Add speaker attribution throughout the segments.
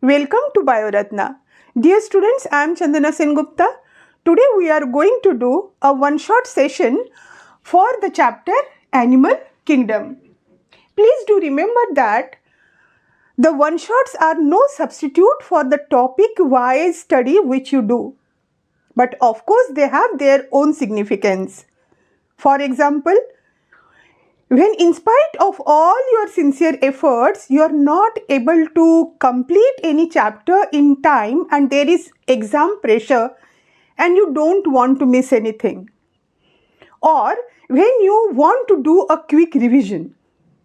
Speaker 1: Welcome to BioRatna. Dear students, I am Chandana Sengupta. Today we are going to do a one-shot session for the chapter Animal Kingdom. Please do remember that the one-shots are no substitute for the topic-wise study which you do. But of course they have their own significance. For example, when in spite of all your sincere efforts, you are not able to complete any chapter in time and there is exam pressure and you don't want to miss anything. Or when you want to do a quick revision,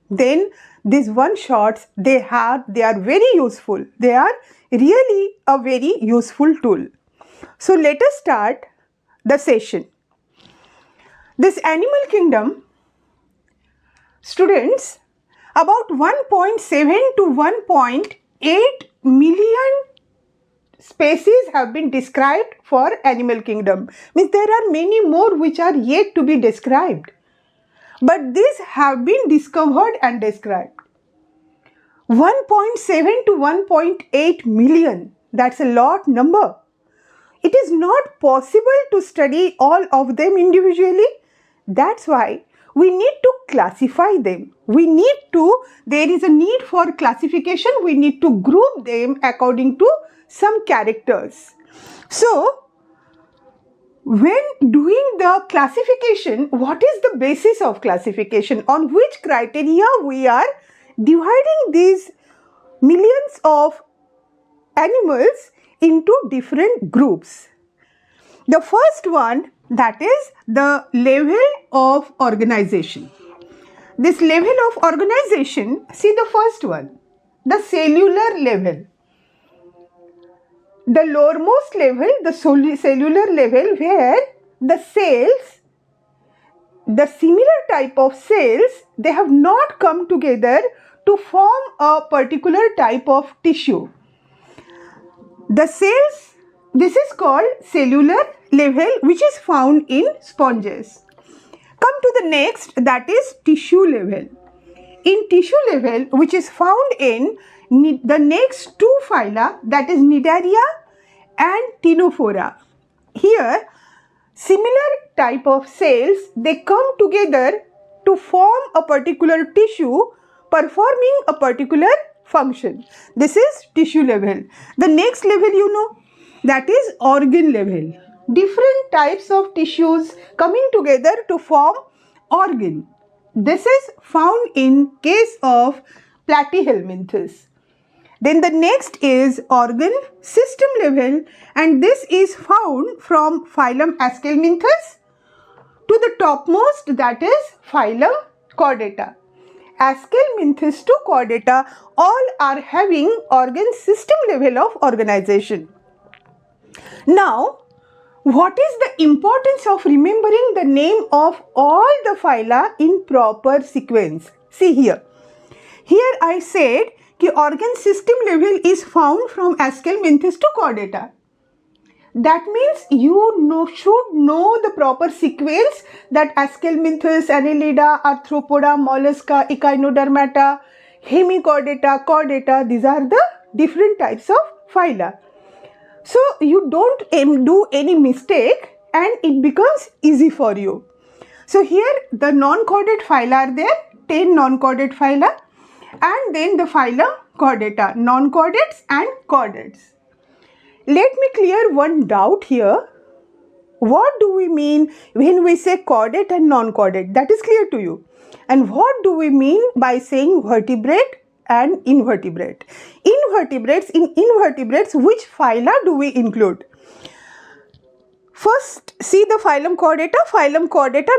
Speaker 1: then these one-shots, they are very useful. They are really a very useful tool. So let us start the session. This animal kingdom, students, about 1.7 to 1.8 million species have been described for animal kingdom. Means there are many more which are yet to be described. But these have been discovered and described. 1.7 to 1.8 million. That's a lot number. It is not possible to study all of them individually. That's why we need to classify them. There is a need for classification. We need to group them according to some characters. So, when doing the classification, what is the basis of classification? On which criteria we are dividing these millions of animals into different groups? The first one, that is the level of organization. This level of organization, see the first one, the cellular level. The lowermost level, the cellular level, where the cells, the similar type of cells, they have not come together to form a particular type of tissue. The cells, this is called cellular level, which is found in sponges. Come to the next, that is tissue level. In tissue level, which is found in the next two phyla, that is Cnidaria and Ctenophora. Here, similar type of cells, they come together to form a particular tissue performing a particular function. This is tissue level. The next level, that is organ level. Different types of tissues coming together to form organ. This is found in case of Platyhelminthes. Then the next is organ system level, and this is found from phylum Aschelminthes to the topmost, that is phylum Chordata. Aschelminthes to Chordata, all are having organ system level of organization. Now, what is the importance of remembering the name of all the phyla in proper sequence? See here. Here I said that organ system level is found from Aschelminthes to Chordata. That means you should know the proper sequence, that Aschelminthes, Annelida, Arthropoda, Mollusca, Echinodermata, Hemichordata, Chordata, these are the different types of phyla. So you don't do any mistake and it becomes easy for you. So here the non-chordate phyla are there, 10 non-chordate phyla, and then the phylum Chordata, non-chordates and chordates. Let me clear one doubt here. What do we mean when we say chordate and non-chordate? That is clear to you. And what do we mean by saying vertebrate and invertebrate? In invertebrates, which phyla do we include? First, see the phylum Chordata,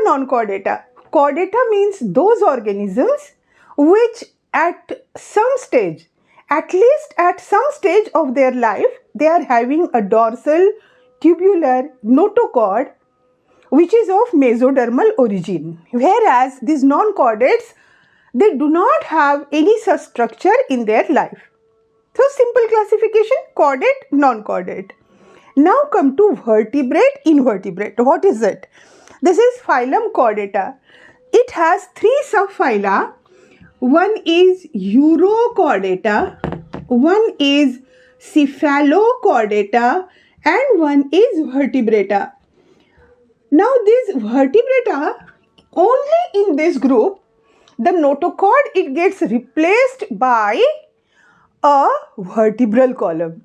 Speaker 1: non-chordata. Chordata means those organisms which at some stage, at least at some stage of their life, they are having a dorsal tubular notochord which is of mesodermal origin. Whereas these non-chordates, they do not have any such structure in their life. So simple classification, chordate, non-chordate. Now come to vertebrate, invertebrate. What is it? This is phylum Chordata. It has three subphyla. One is Urochordata, one is cephalochordata, and one is vertebrata. Now this vertebrata, only in this group, the notochord, it gets replaced by a vertebral column.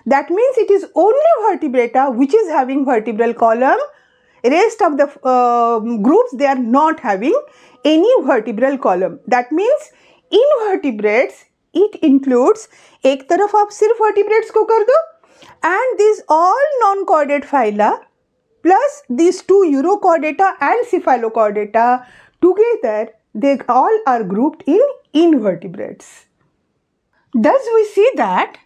Speaker 1: That means it is only vertebrata which is having vertebral column. Rest of the groups, they are not having any vertebral column. That means invertebrates, it includes, एक तरफ आप सिर्फ vertebrates को कर दो, and these all non-chordate phyla plus these two urochordata and cephalochordata together, they all are grouped in invertebrates. Thus we see that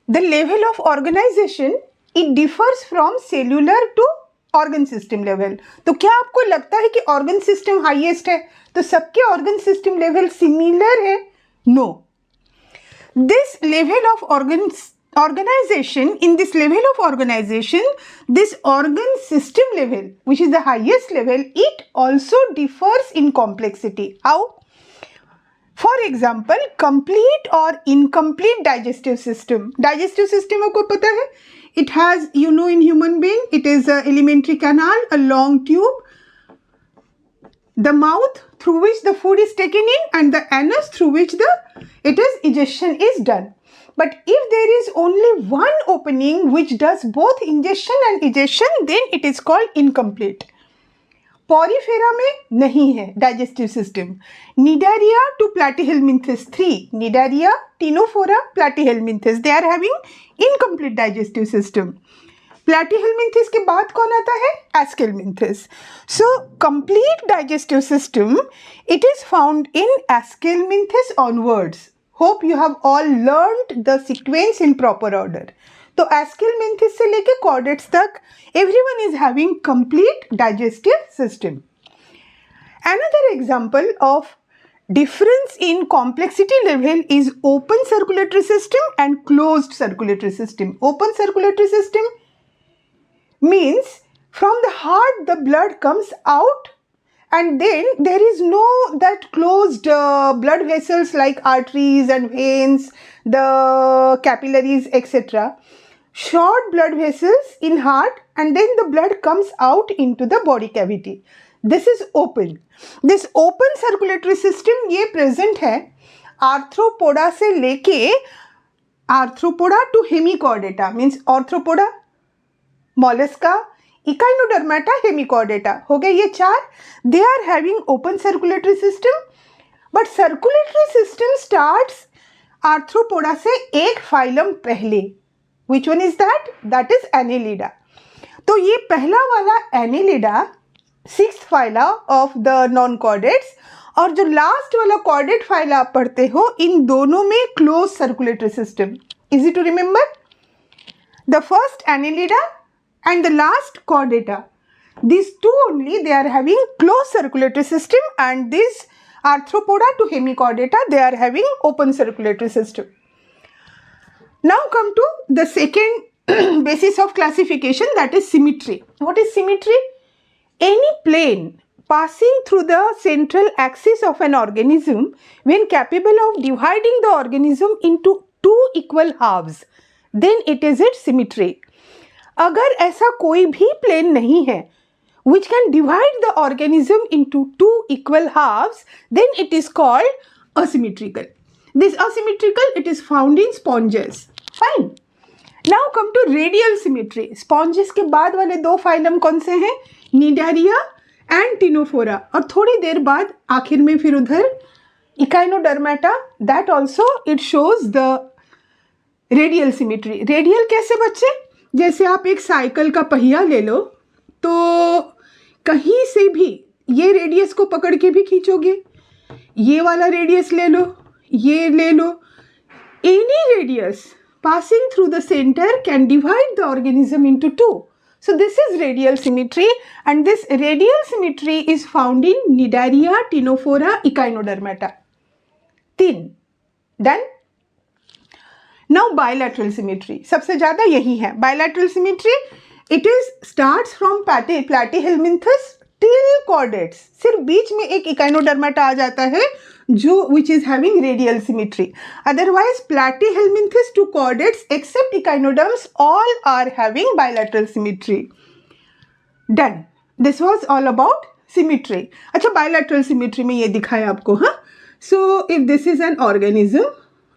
Speaker 1: the level of organization, it differs from cellular to organ system level. तो क्या आपको लगता है कि organ system highest है तो सबके organ system level similar है? No. This level of organization, in this level of organization, this organ system level, which is the highest level, it also differs in complexity. How? For example, complete or incomplete digestive system. Digestive system आपको पता है? It has, you know, in human being, it is a alimentary canal, a long tube, the mouth through which the food is taken in, and the anus through which ingestion is done. But if there is only one opening which does both ingestion and egestion, then it is called incomplete. Porifera में नहीं है digestive system. Cnidaria to Platyhelminthes 3. Cnidaria, Ctenophora, Platyhelminthes. They are having incomplete digestive system. Platyhelminthes के बाद कौन आता है? Aschelminthes. So complete digestive system, it is found in Aschelminthes onwards. Hope you have all learned the sequence in proper order. तो Aschelminthes से लेके chordates तक, everyone is having complete digestive system. Another example of difference in complexity level is open circulatory system and closed circulatory system. Open circulatory system means from the heart the blood comes out, and then there is no that closed blood vessels like arteries and veins, the capillaries, etc. Short blood vessels in heart, and then the blood comes out into the body cavity. This is open. This open circulatory system ये present है arthropoda से लेके arthropoda to hemichordata, means arthropoda, mollusca, echinodermata, hemichordata. हो गए ये चार. They are having open circulatory system, but circulatory system starts arthropoda से एक phylum पहले. Which one is that? That is Annelida. तो ये पहला वाला Annelida, sixth phyla of the non-chordates, और जो last वाला chordate phyla आप पढ़ते हो, इन दोनों में closed circulatory system. Easy to remember? The first Annelida and the last chordata. These two only, they are having closed circulatory system, and this arthropoda to hemichordata, they are having open circulatory system. Now come to the second basis of classification, that is symmetry. What is symmetry? Any plane passing through the central axis of an organism when capable of dividing the organism into two equal halves, then it is its symmetry. अगर ऐसा कोई भी plane नहीं है which can divide the organism into two equal halves, then it is called asymmetrical. This asymmetrical, it is found in sponges. Fine. Now come to radial symmetry. Sponges के बाद वाले दो phylum कौन से हैं? Cnidaria and Ctenophora. और थोड़ी देर बाद आखिर में फिर उधर Echinodermata. That also it shows the radial symmetry. Radial कैसे बच्चे? जैसे आप एक साइकिल का पहिया ले लो तो कहीं से भी ये रेडियस को पकड़ के भी खींचोगे, ये वाला रेडियस ले लो, ये ले लो. Any radius passing through the center can divide the organism into two. So this is radial symmetry, and this radial symmetry is found in Cnidaria, Ctenophora, Echinodermata. 3. Done? Now bilateral symmetry. सबसे ज़्यादा यही है. Bilateral symmetry, it is starts from Platyhelminthes till chordates, सिर्फ बीच में एक echinodermata आ जाता है जो which is having radial symmetry. Otherwise platyhelminthes to chordates except echinoderms all are having bilateral symmetry. Done. This was all about symmetry. अच्छा, bilateral symmetry में ये दिखाया आपको. हाँ, so if this is an organism,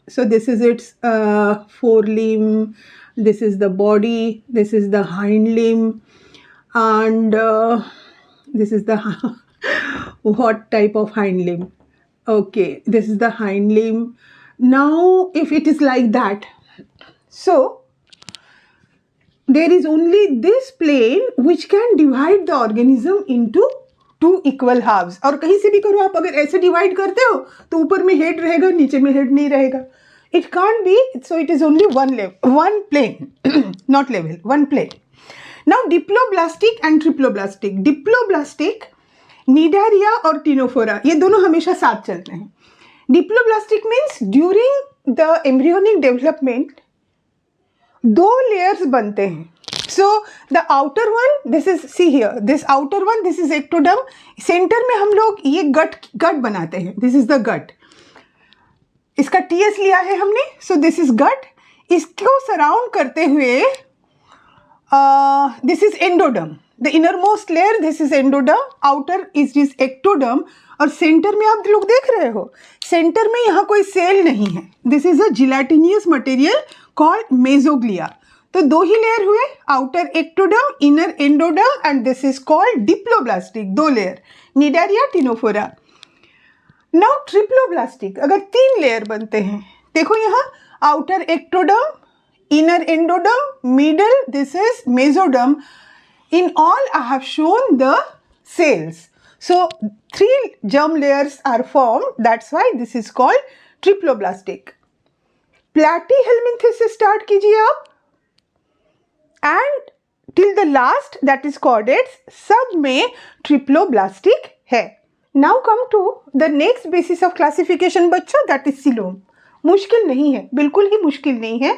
Speaker 1: so this is its forelimb, this is the body, this is the hind limb, and this is the what type of hind limb? Okay, this is the hind limb. Now if it is like that, so there is only this plane which can divide the organism into two equal halves. और कहीं से भी करो आप, अगर ऐसे divide करते हो तो ऊपर में हेड रहेगा, नीचे में हेड नहीं रहेगा. It can't be, so it is only one plane, not level, one plane. Now diploblastic and triploblastic. Diploblastic Cnidaria और टिनोफोरा, ये दोनों हमेशा साथ चलते हैं. Diploblastic means during the embryonic development दो लेयर्स बनते हैं. So the outer one, this is, see here, this outer one, this is ectoderm. Center में हम लोग ये gut बनाते हैं. This is the gut. इसका TS लिया है हमने. So this is gut. इसको सराउंड करते हुए this is endoderm. The innermost layer, this is endoderm. Outer is this ectoderm. और सेंटर में आप लोग देख रहे हो, सेंटर में यहाँ कोई सेल नहीं है. This is a gelatinous material called mesoglea. तो दो ही लेयर हुए, outer ectoderm, inner endoderm, and this is called diploblastic. दो layer, cnidaria, ctenophora. Now triploblastic, अगर तीन लेयर बनते हैं, देखो यहाँ outer ectoderm, inner endoderm, middle, this is mesoderm. In all I have shown the cells. So 3 germ layers are formed. That's why this is called triploblastic. Platyhelminthes से start कीजिए आप, and till the last, that is chordates, सब में triploblastic है. Now come to the next basis of classification बच्चों, that is coelom. मुश्किल नहीं है, बिल्कुल ही मुश्किल नहीं है.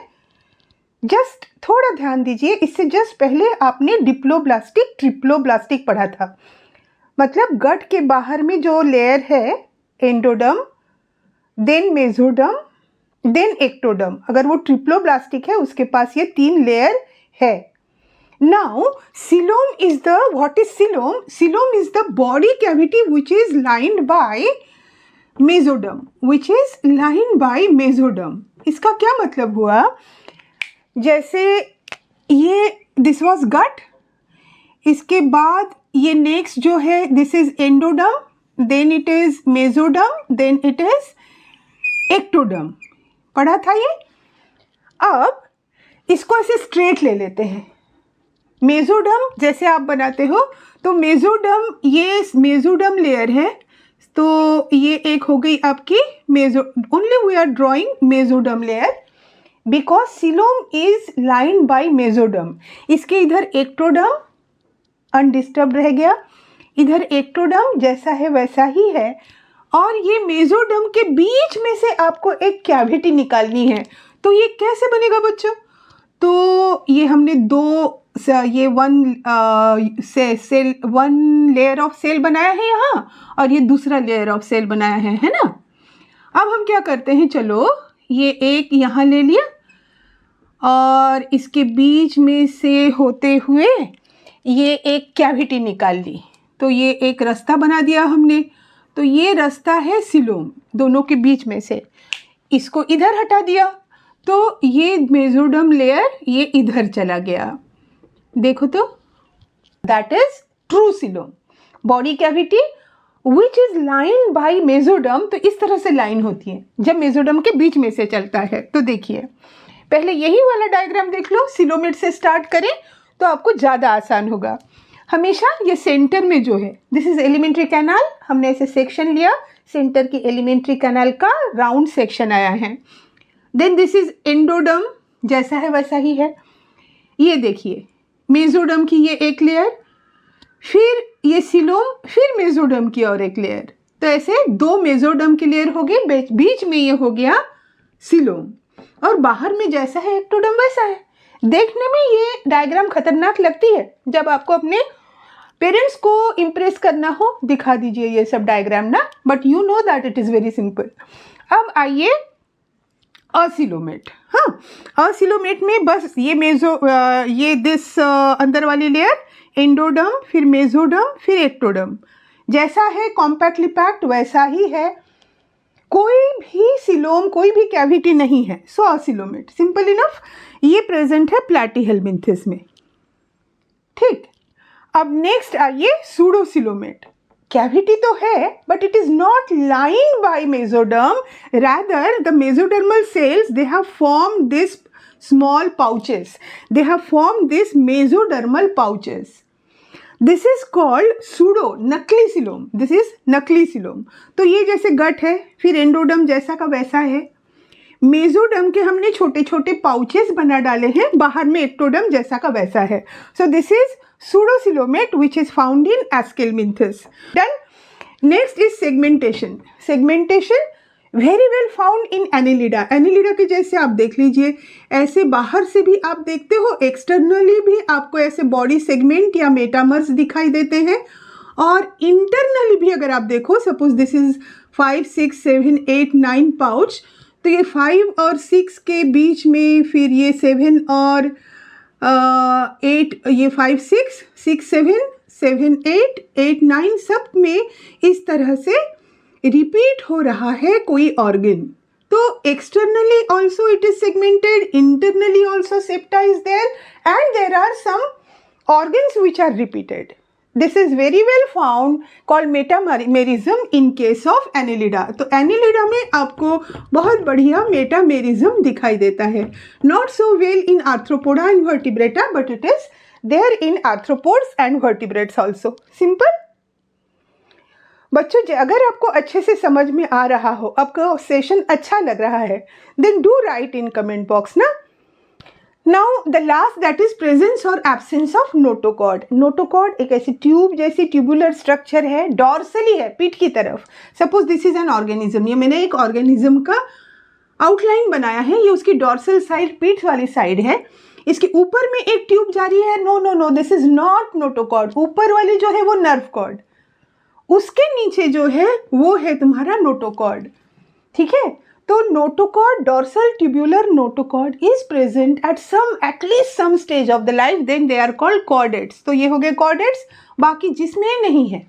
Speaker 1: जस्ट थोड़ा ध्यान दीजिए, इससे जस्ट पहले आपने डिप्लोब्लास्टिक ट्रिप्लोब्लास्टिक पढ़ा था. मतलब गट के बाहर में जो लेयर है, endoderm, then mesoderm, then ectoderm. अगर वो ट्रिप्लोब्लास्टिक है, उसके पास ये 3 लेयर है. Now coelom is the, what is coelom? Coelom is the body cavity which is lined by mesoderm, which is lined by mesoderm. इसका क्या मतलब हुआ, जैसे ये this was gut, इसके बाद ये नेक्स्ट जो है this is endoderm, then it is mesoderm, then it is ectoderm. पढ़ा था ये. अब इसको ऐसे स्ट्रेट ले लेते हैं. मेसोडर्म जैसे आप बनाते हो, तो मेसोडर्म, ये मेसोडर्म लेयर है, तो ये एक हो गई आपकी meso. Only we are drawing mesoderm layer because coelom is lined by mesoderm. इसके इधर एक्टोडर्म अनडिस्टर्ब रह गया, इधर एक्टोडर्म जैसा है वैसा ही है, और ये मेसोडर्म के बीच में से आपको एक कैविटी निकालनी है. तो ये कैसे बनेगा बच्चों, तो ये हमने दो, ये वन लेयर ऑफ सेल बनाया है यहाँ, और ये दूसरा लेयर ऑफ सेल बनाया है ना. अब हम क्या करते हैं, चलो ये एक यहाँ ले लिया और इसके बीच में से होते हुए ये एक कैविटी निकाल ली, तो ये एक रास्ता बना दिया हमने. तो ये रास्ता है सीलोम, दोनों के बीच में से. इसको इधर हटा दिया, तो ये मेसोडर्म लेयर ये इधर चला गया. देखो तो, that is true coelom. Body cavity which is line by mesoderm, तो इस तरह से लाइन होती है जब मेसोडर्म के बीच में से चलता है. तो देखिए, पहले यही वाला डायग्राम देख लो, सीलोमेट से स्टार्ट करें तो आपको ज़्यादा आसान होगा. हमेशा ये सेंटर में जो है, दिस इज एलिमेंट्री कैनाल, हमने ऐसे सेक्शन लिया, सेंटर की एलिमेंट्री कैनाल का राउंड सेक्शन आया है. देन दिस इज एंडोडर्म, जैसा है वैसा ही है. ये देखिए मेसोडर्म की ये एक लेयर, फिर ये सीलोम, फिर मेसोडर्म की और एक लेयर. तो ऐसे 2 मेसोडर्म की लेयर हो गई, बीच में ये हो गया सीलोम, और बाहर में जैसा है एक्टोडर्म वैसा है. देखने में ये डायग्राम खतरनाक लगती है जब आपको अपने पेरेंट्स को इम्प्रेस करना हो दिखा दीजिए ये सब डायग्राम ना, but you know that it is very simple. अब आइए असिलोमेट। हाँ, असिलोमेट में बस ये ये दिस अंदर वाली लेयर एंडोडर्म, फिर मेसोडर्म, फिर एक्टोडर्म, जैसा है कॉम्पैक्टली पैक्ड वैसा ही है, कोई भी सिलोम, कोई भी कैविटी नहीं है। सो असिलोमेट सिंपल इनफ, ये प्रेजेंट है प्लैटीहेलमिंथेस में। ठीक, अब नेक्स्ट आइए सूडोसिलोमेट। कैविटी तो है but it is not lined by mesoderm, rather the mesodermal cells they have formed this small pouches, they have formed this mesodermal pouches. This is called pseudo नकली coelom, this is नकली coelom. तो ये जैसे गट है, फिर endoderm जैसा का वैसा है, मेसोडर्म के हमने छोटे छोटे पाउचेस बना डाले हैं, बाहर में एक्टोडर्म जैसा का वैसा है। So this is pseudosilomate which is found in Aschelminthes. Then next is segmentation. Segmentation very well found in Annelida. Annelida के जैसे आप देख लीजिए, ऐसे बाहर से भी आप देखते हो, एक्सटर्नली भी आपको ऐसे बॉडी सेगमेंट या मेटामर्स दिखाई देते हैं, और इंटरनली भी अगर आप देखो, सपोज दिस इज 5, 6, 7, 8, 9 पाउच, तो ये 5 और 6 के बीच में, फिर ये 7 और 8, ये 5, 6, 6, 7, 7, 8, 8, 9 सब में इस तरह से रिपीट हो रहा है कोई ऑर्गन। तो externally also it is segmented, internally also septa is there, and there are some organs which are repeated. This is very well found called metamerism in case of Annelida. तो Annelida में आपको बहुत बढ़िया metamerism दिखाई देता है। Not so well in Arthropoda and Vertebrata, but it is there in Arthropods and Vertebrates also. Simple? बच्चों, अगर आपको अच्छे से समझ में आ रहा हो, आपका सेशन अच्छा लग रहा है, then do write in comment box ना। Now the last, that is presence or absence of notochord. Notochord एक ऐसी ट्यूब जैसी ट्यूबुलर स्ट्रक्चर है, डॉर्सली है, पीठ की तरफ। Suppose this is an organism, ये मैंने एक ऑर्गेनिज्म का आउटलाइन बनाया है, ये उसकी डॉर्सल साइड, पीठ वाली साइड है, इसके ऊपर में एक ट्यूब जा रही है। No no no, this is not notochord. ऊपर वाली जो है वो नर्व कॉर्ड, उसके नीचे जो है वो है तुम्हारा नोटोकॉर्ड। ठीक है, तो notochord, dorsal tubular notochord is present at least some stage of the life, then they are called chordates. तो ये हो गए chordates, बाकी जिसमें नहीं है,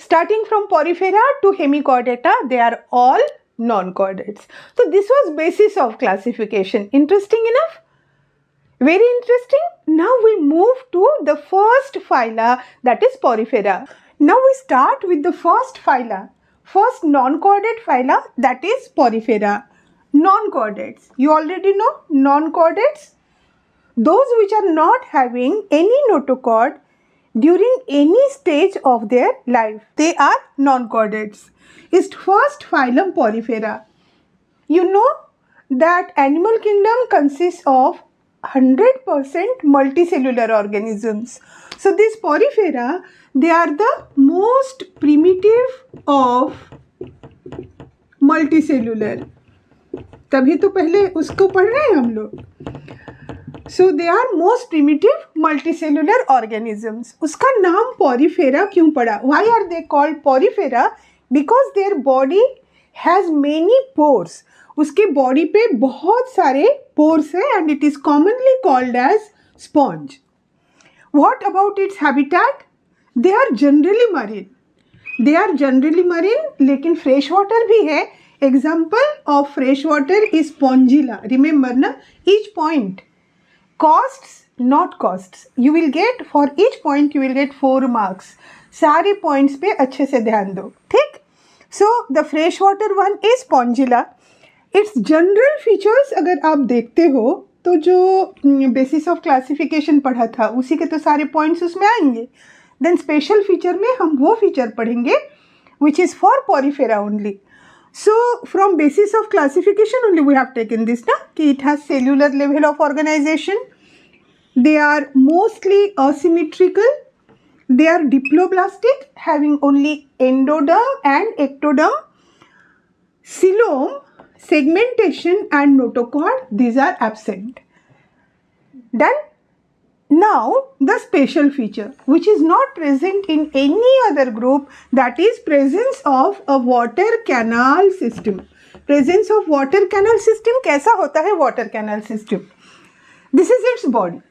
Speaker 1: starting from porifera to hemichordata, they are all non-chordates. So this was basis of classification. Interesting enough? Very interesting. Now we move to the first phyla, that is porifera. Now we start with the first phyla. First non-chordate phyla, that is porifera. Non-chordates, you already know non-chordates, those which are not having any notochord during any stage of their life, they are non-chordates. Is first phylum porifera. You know that animal kingdom consists of 100% multicellular organisms. So these porifera, they are the most primitive of multicellular. तभी तो पहले उसको पढ़ रहे हैं हम लोग। So they are most primitive multicellular organisms. उसका नाम porifera क्यों पड़ा? Why are they called porifera? Because their body has many pores. उसके बॉडी पे बहुत सारे pores हैं, and it is commonly called as sponge. What about its habitat? They are generally marine. They are generally marine, लेकिन fresh water भी है। Example of fresh water is Spongilla. Remember ना, each point costs, not costs. You will get, for each point you will get 4 marks. सारे points पे अच्छे से ध्यान दो, ठीक? So the fresh water one is Spongilla. Its general features अगर आप देखते हो तो जो बेसिस ऑफ क्लासिफिकेशन पढ़ा था उसी के तो सारे पॉइंट्स उसमें आएंगे। देन स्पेशल फीचर में हम वो फीचर पढ़ेंगे which is for Porifera only. So from basis of classification only we have taken this ना, कि it has cellular level of organisation, they are mostly asymmetrical, they are diploblastic having only endoderm and ectoderm, coelom, segmentation and notochord, these are absent. Done? Now, the special feature which is not present in any other group, that is presence of a water canal system. Presence of water canal system. कैसा होता है water canal system? This is its body.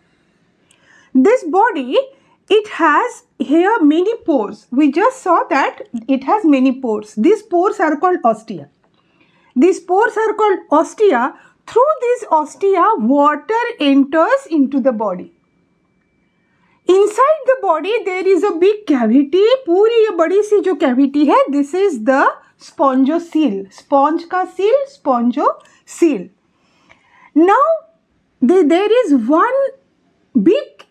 Speaker 1: This body, it has here many pores. We just saw that it has many pores. These pores are called ostia. These pores are called ostia. Through these ostia, water enters into the body. Inside the body there is a big cavity. पूरी ये बड़ी सी जो cavity है, this is the spongocoel. Sponge का seal, spongocoel. Now there is one big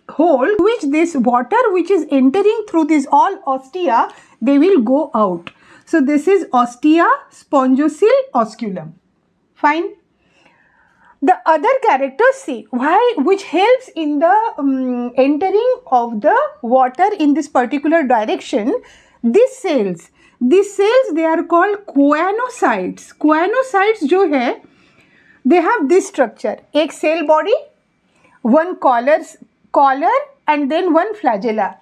Speaker 1: hole which this water which is entering through this all ostia, they will go out. So this is ostia, spongocoel, osculum. Fine. The other character C, which helps in the entering of the water in this particular direction, these cells they are called choanocytes. Choanocytes जो है, they have this structure. एक cell body, one collar and then one flagella.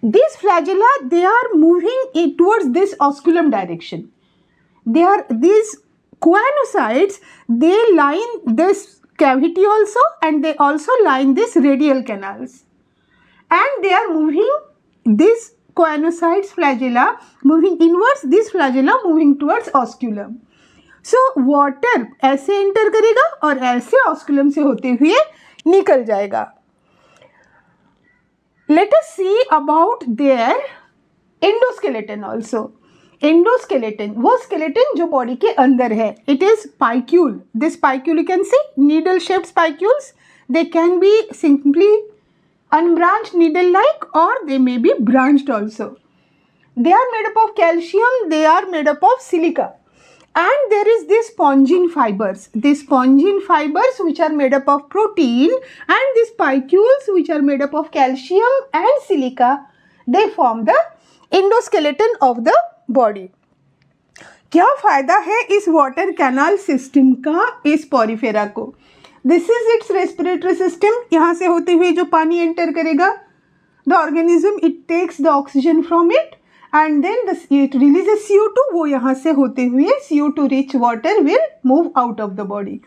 Speaker 1: These flagella, they are moving towards this osculum direction. These choanocytes, they line this cavity also, and they also line this radial canals, and they are moving this choanocytes flagella moving inwards, this flagella moving towards osculum. So water ऐसे enter करेगा और ऐसे osculum से होते हुए निकल जाएगा. Let us see about their endoskeleton also. Endoskeleton, वो skeleton जो body के अंदर है, it is spicule. This spicule you can see, needle shaped spicules. They can be simply unbranched needle like, or they may be branched also. They are made up of calcium, they are made up of silica. And there is this spongin fibers. These spongin fibers which are made up of protein, and these spicules which are made up of calcium and silica, they form the endoskeleton of the body. क्या फायदा है इस water canal system का इस Porifera को? This is its respiratory system. यहाँ से होते हुए जो पानी एंटर करेगा, the organism it takes the oxygen from it and then it releases CO2. वो यहाँ से होते हुए CO2 rich water will move out of the body.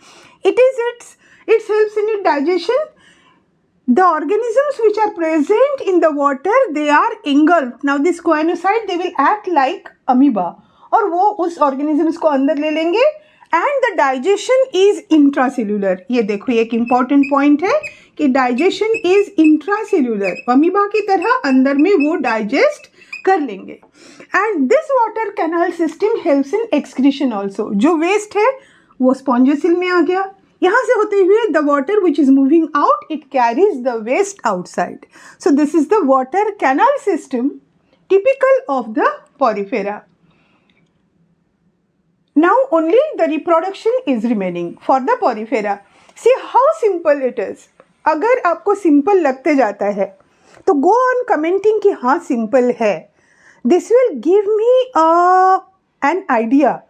Speaker 1: It helps in it digestion. The organisms which are present in the water, they are engulfed. Now this choanocyte, they will act like amoeba, और वो उस organisms को अंदर ले लेंगे. And the digestion is intracellular. ये देखो, ये एक important point है कि digestion is intracellular. amoeba की तरह अंदर में वो digest कर लेंगे. And this water canal system helps in excretion also. जो waste है वो spongocoel में आ गया. यहाँ से होते हुए the water which is moving out, it carries the waste outside. So this is the water canal system typical of the porifera. Now only the reproduction is remaining for the porifera. See how simple it is. अगर आपको simple लगते जाता है तो go on commenting कि हाँ simple है. This will give me an idea.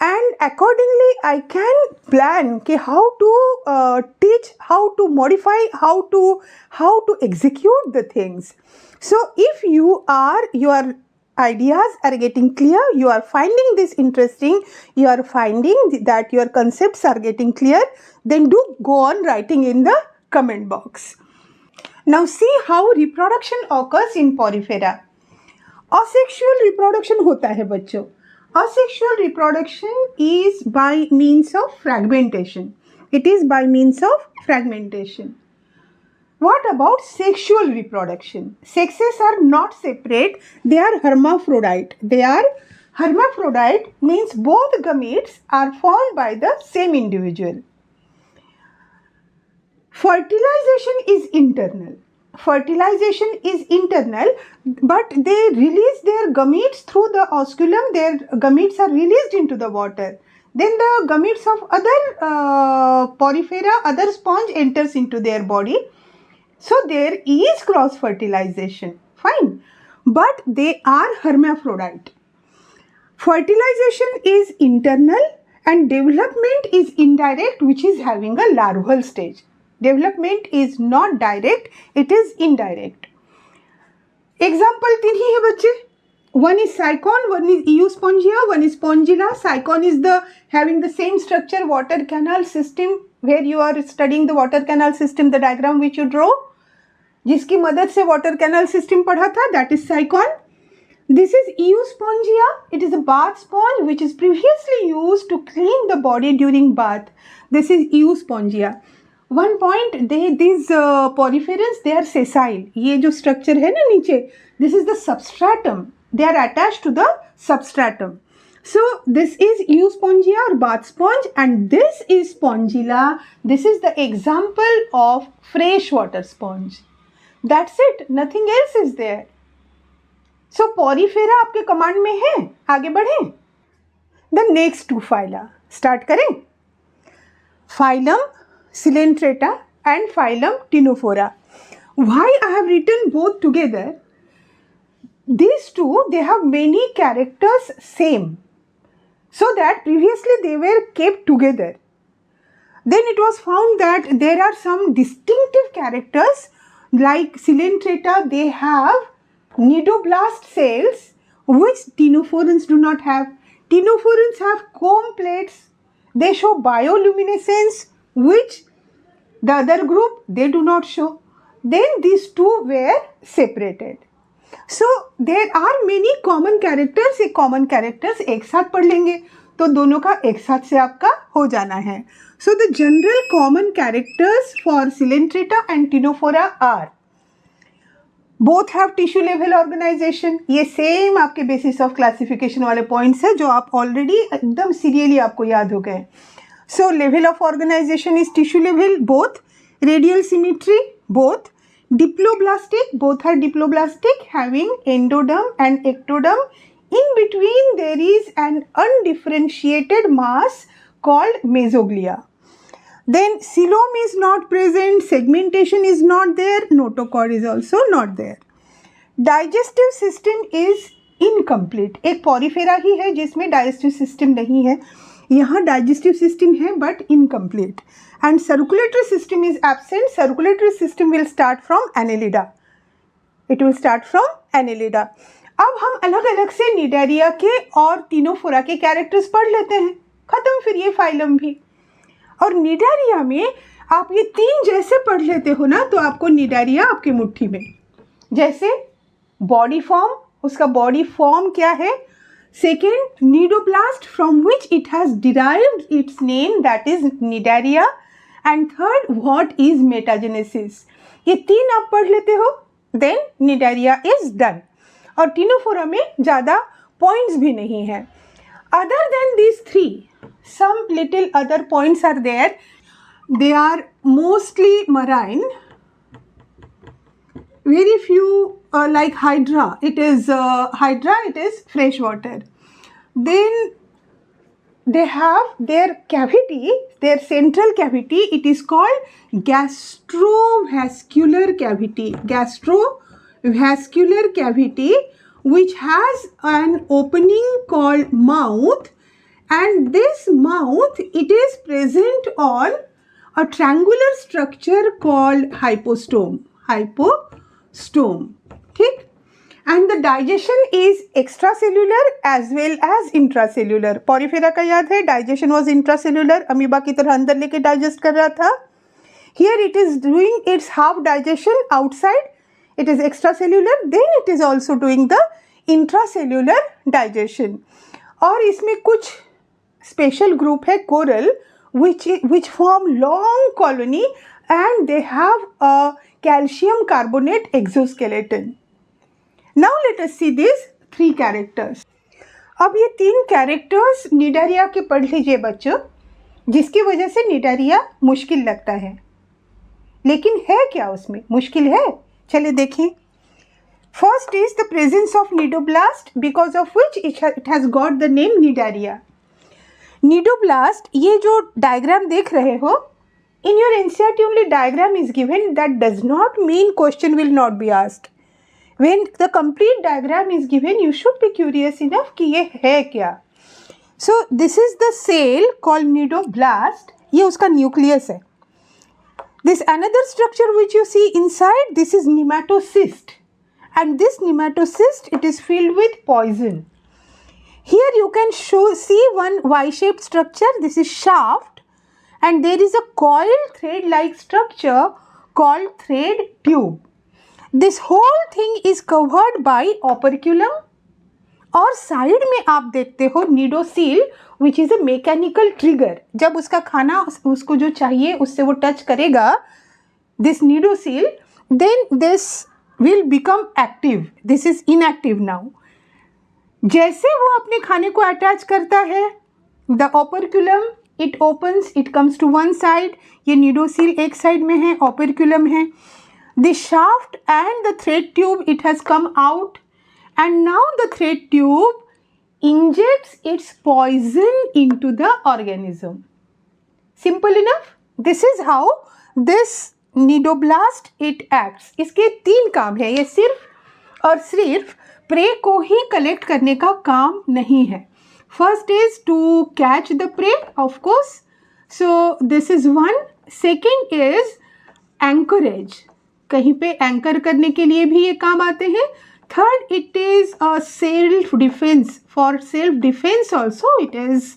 Speaker 1: And accordingly, I can plan कि how to teach, how to modify, how to execute the things. So if your ideas are getting clear, you are finding this interesting, you are finding that your concepts are getting clear, then do go on writing in the comment box. Now see how reproduction occurs in porifera. Asexual reproduction होता है बच्चों. Asexual reproduction is by means of fragmentation. It is by means of fragmentation. What about sexual reproduction? Sexes are not separate. They are hermaphrodite. Hermaphrodite means both gametes are formed by the same individual. Fertilization is internal. But they release their gametes through the osculum. Their gametes are released into the water. Then the gametes of other porifera, other sponge enters into their body. So there is cross fertilization. Fine. But they are hermaphrodite. Fertilization is internal and development is indirect, which is having a larval stage. Development is not direct, it is indirect. Example 3 ही है बच्चे. One is Sycon, one is Euspongia, one is Spongilla. Sycon is the having the same structure, water canal system, where you are studying the water canal system, the diagram which you draw, जिसकी मदद से water canal system पढ़ा था, that is Sycon. This is Euspongia. It is a bath sponge which is previously used to clean the body during bath. This is Euspongia. One point, these poriferans, they are sessile. ये जो structure है ना नीचे, this is the substratum. They are attached to the substratum. So this is Euspongia or bath sponge, and this is Spongilla. This is the example of freshwater sponge. That's it. Nothing else is there. So porifera आपके command में है. आगे बढ़ें. The next two phyla. Start करें. Phylum Coelenterata and phylum Ctenophora. Why I have written both together? These two, they have many characters same. So that previously they were kept together. Then it was found that there are some distinctive characters, like Coelenterata, they have nidoblast cells which ctenophorans do not have. Ctenophorans have comb plates. They show bioluminescence which the other group they do not show. Then these two were separated. So there are many common characters. ये common characters एक साथ पढ़ लेंगे तो दोनों का एक साथ से आपका हो जाना है. So the general common characters for Coelenterata and Ctenophora are both have tissue level organization. ये सेम आपके बेसिस ऑफ क्लासिफिकेशन वाले पॉइंट्स है जो आप ऑलरेडी एकदम सीरियली आपको याद हो गए. So level of organisation is tissue level, both. Radial symmetry, both. Diploblastic, both are diploblastic, having endoderm and ectoderm. In between there is an undifferentiated mass called mesoglia. Then coelom is not present, segmentation is not there, notochord is also not there. Digestive system is incomplete. एक porifera ही है जिसमें digestive system नहीं है. यहाँ digestive system है but incomplete. And circulatory system is absent. Circulatory system will start from annelida. It will start from annelida. अब हम अलग अलग से निडारिया के और टीनोफोरा के कैरेक्टर्स पढ़ लेते हैं. खत्म फिर ये फाइलम भी. और निडारिया में आप ये तीन जैसे पढ़ लेते हो ना तो आपको निडारिया आपकी मुट्ठी में. जैसे बॉडी फॉर्म, उसका बॉडी फॉर्म क्या है. Second, cnidoblast from which it has derived its name, that is cnidaria. And third, what is metagenesis. ये तीन आप पढ़ लेते हो, देन निडारिया इज डन. और टीनोफोरा में ज़्यादा पॉइंट्स भी नहीं है. Other than this three, some little other points are there. They are mostly marine. Very few like hydra. It is hydra. It is fresh water. Then they have their cavity, their central cavity. It is called gastrovascular cavity. Gastrovascular cavity, which has an opening called mouth. And this mouth, it is present on a triangular structure called hypostome. ठीक. And the digestion is extracellular as well as intracellular. Porifera का याद है, digestion was intracellular. Amoeba की तरह अंदर लेके digest कर रहा था. Here it is doing its half digestion outside. It is extracellular. Then it is also doing the intracellular digestion. और इसमें कुछ special group है coral which form long colony and they have a calcium carbonate exoskeleton. Now let us see these three characters. अब ये तीन characters Cnidaria के पढ़ लीजिए बच्चों, जिसकी वजह से निडारिया मुश्किल लगता है. लेकिन है क्या उसमें, मुश्किल है. चलिए देखें. First is the presence of nidoblast, because of which it has got the name nidaria. Cnidoblast, ये जो डायग्राम देख रहे हो, in your NCERT only diagram is given. That does not mean question will not be asked. When the complete diagram is given you should be curious enough कि ये है क्या. So this is the cell called cnidoblast. ये उसका nucleus है. This another structure which you see inside, this is nematocyst, and this nematocyst, it is filled with poison. Here you can see one Y-shaped structure. This is shaft, and there is a coiled thread-like structure called thread tube. This whole thing is covered by operculum, और side में आप देखते हो cnidocil which is a mechanical trigger. जब उसका खाना उसको जो चाहिए उससे वो टच करेगा this cnidocil, then this will become active. This is inactive now. जैसे वो अपने खाने को अटैच करता है, the operculum it opens, it comes to one side. ये नीडोसील एक साइड में है, ऑपरक्यूलम है. The shaft and the thread tube it has come out. And now the thread tube injects its poison into the organism. Simple enough. This is how this nidoblast it acts. इसके 3 काम है. ये सिर्फ और सिर्फ pray को ही collect करने का काम नहीं है. First is to catch the prey, of course. So this is one. Second is anchorage. कहीं पे एंकर करने के लिए भी ये काम आते हैं. Third, it is a self-defense. For self-defense also it is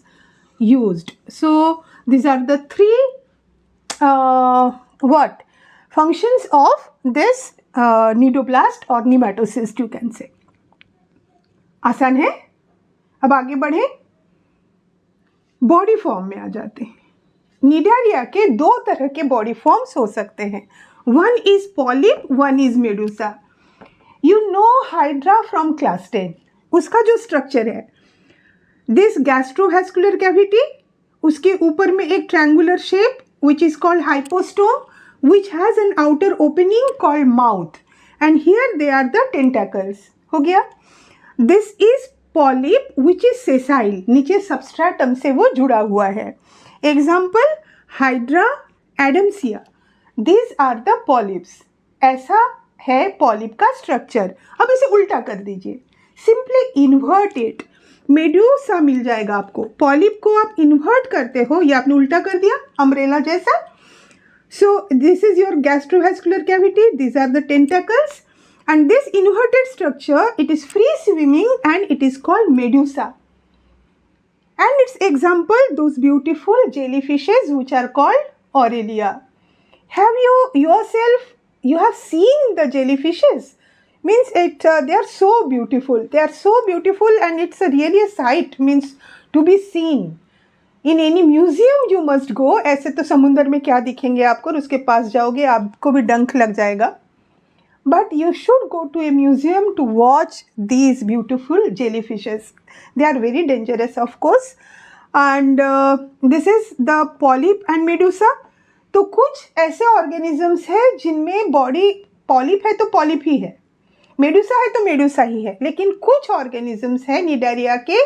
Speaker 1: used. So these are the 3 functions of this nidoblast or nematocyst you can say. आसान है. अब आगे बढ़े, बॉडी फॉर्म में आ जाते हैं. निडारिया के 2 तरह के बॉडी फॉर्म्स हो सकते हैं. One is polyp, one is Medusa. You know Hydra from class 10. उसका जो स्ट्रक्चर है, दिस गैस्ट्रोवेस्कुलर कैविटी, उसके ऊपर में एक triangular shape which is called hypostome which has an outer opening called mouth, and here they are the tentacles. हो गया. This is polyp which is sessile, नीचे सबस्ट्रेटम से वो जुड़ा हुआ है. Example Hydra, Adamsia, this are the polyps. ऐसा है पॉलिप का स्ट्रक्चर. अब इसे उल्टा कर दीजिए, सिंपली इन्वर्ट इट. मेडुसा मिल जाएगा आपको. पॉलिप को आप इन्वर्ट करते हो, ये आपने उल्टा कर दिया अम्ब्रेला जैसा. So this is your gastrovascular cavity, this are the tentacles, and this inverted structure it is free swimming and it is called medusa. And its example those beautiful jellyfishes which are called aurelia. Have you yourself you have seen the jellyfishes? Means it they are so beautiful. They are so beautiful and it's a really a sight, means to be seen. In any museum you must go. ऐसे तो समुंदर में क्या दिखेंगे आपको, और उसके पास जाओगे आपको भी डंक लग जाएगा. But you should go to a museum to watch these beautiful jellyfishes. They are very dangerous of course. And this is the polyp and medusa. तो कुछ ऐसे ऑर्गेनिजम्स हैं जिनमें बॉडी, पॉलिप है तो पॉलिप ही है, मेडुसा है तो मेडुसा ही है. लेकिन कुछ ऑर्गेनिजम्स हैं निडारिया के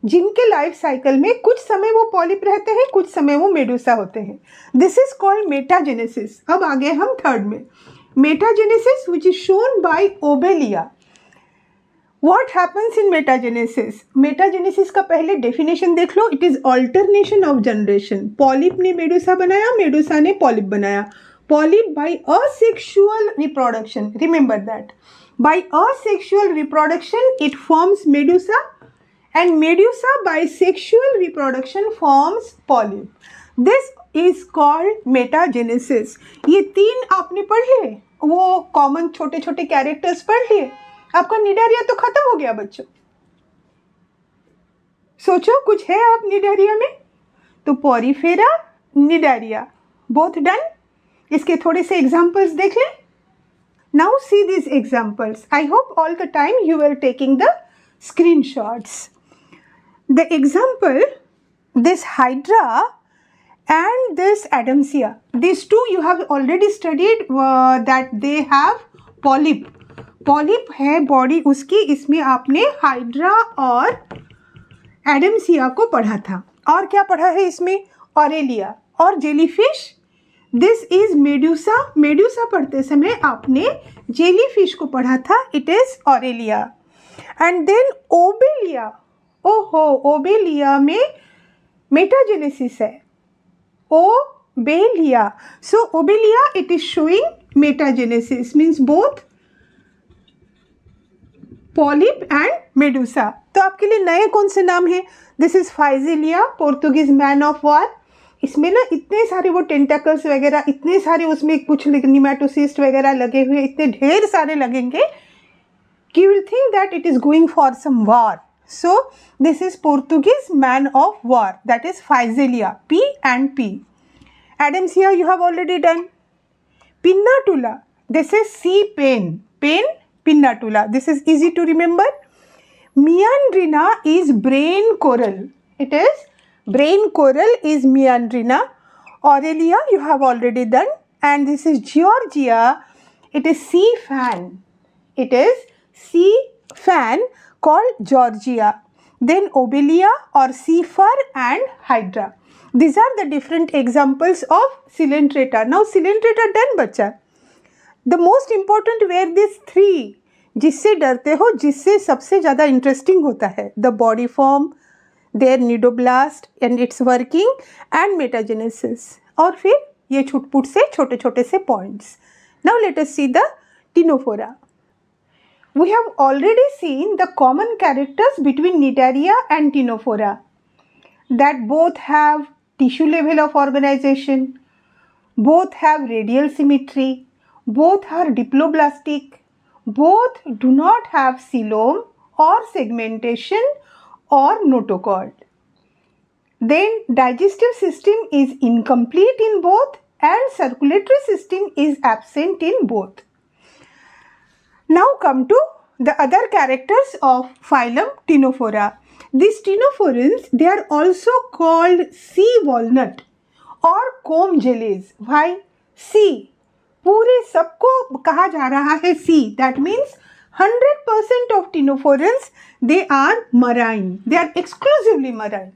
Speaker 1: जिनके लाइफ साइकिल में कुछ समय वो पॉलिप रहते हैं, कुछ समय वो मेडुसा होते हैं. This is called metagenesis. अब आगे हम थर्ड में, metagenesis which is shown by obelia. What happens in metagenesis? Metagenesis का पहले डेफिनेशन देख लो. It is alternation of generation. Polyp ने मेडुसा बनाया, मेडुसा ने पॉलिप बनाया. Polyp by asexual reproduction, remember that. By asexual reproduction it forms medusa, and medusa by sexual reproduction forms polyp. This is called metagenesis. ये 3 आपने पढ़ लिए, वो common छोटे छोटे कैरेक्टर्स पढ़ लिए. आपका निडारिया तो खत्म हो गया बच्चों. सोचो कुछ है आप निडारिया में, तो पॉरीफेरा, निडारिया, बोथ डन. इसके थोड़े से एग्जाम्पल्स देख लें. Now see this examples. I hope all the time you are taking the screenshots. The example, this hydra and this adamsia, these two you have already studied that they have polyp. Polyp है body उसकी. इसमें आपने hydra और Adamsia को पढ़ा था. और क्या पढ़ा है इसमें? ऑरेलिया और jellyfish. This is medusa. Medusa पढ़ते समय आपने जेलीफिश को पढ़ा था, it is aurelia. And then obelia. ओहो, ओबेलिया में मेटाजेनेसिस है. Oh Obelia. So Obelia, it is showing metagenesis, means both polyp and medusa. तो आपके लिए नए कौन से नाम है? This is physalia, Portuguese man of war. इसमें ना इतने सारे वो टेंटाकल्स वगैरह, इतने सारे उसमें कुछ निमेटोसिस्ट वगैरह लगे हुए, इतने ढेर सारे लगेंगे कि you will think that it is going for some war. So this is Portuguese man of war, that is physalia, P and P. Adams here you have already done. Pinnatula, this is sea pain, Pinnatula. This is easy to remember. Meandrina is brain coral. It is brain coral is Meandrina. Aurelia you have already done. And this is Georgia. It is sea fan. It is sea fan called Georgia. Then Obelia or sea fur and Hydra. These are the different examples of Coelenterata. Now Coelenterata done बच्चा. The most important were these three. जिससे डरते हो, जिससे सबसे ज़्यादा interesting होता है. The body form, their nidoblast and its working and metagenesis. और फिर ये छुटपुट से छोटे छोटे से points. Now let us see the Ctenophora. We have already seen the common characters between Cnidaria and Ctenophora. That both have tissue level of organization, both have radial symmetry, both are diploblastic, both do not have coelom or segmentation or notochord. Then digestive system is incomplete in both and circulatory system is absent in both. Now come to the other characters of phylum Ctenophora. These ctenophorans, they are also called sea walnut or comb jellies. Why? Sea. पूरे सबको कहा जा रहा है sea. That means 100% of ctenophorans, they are marine. They are exclusively marine.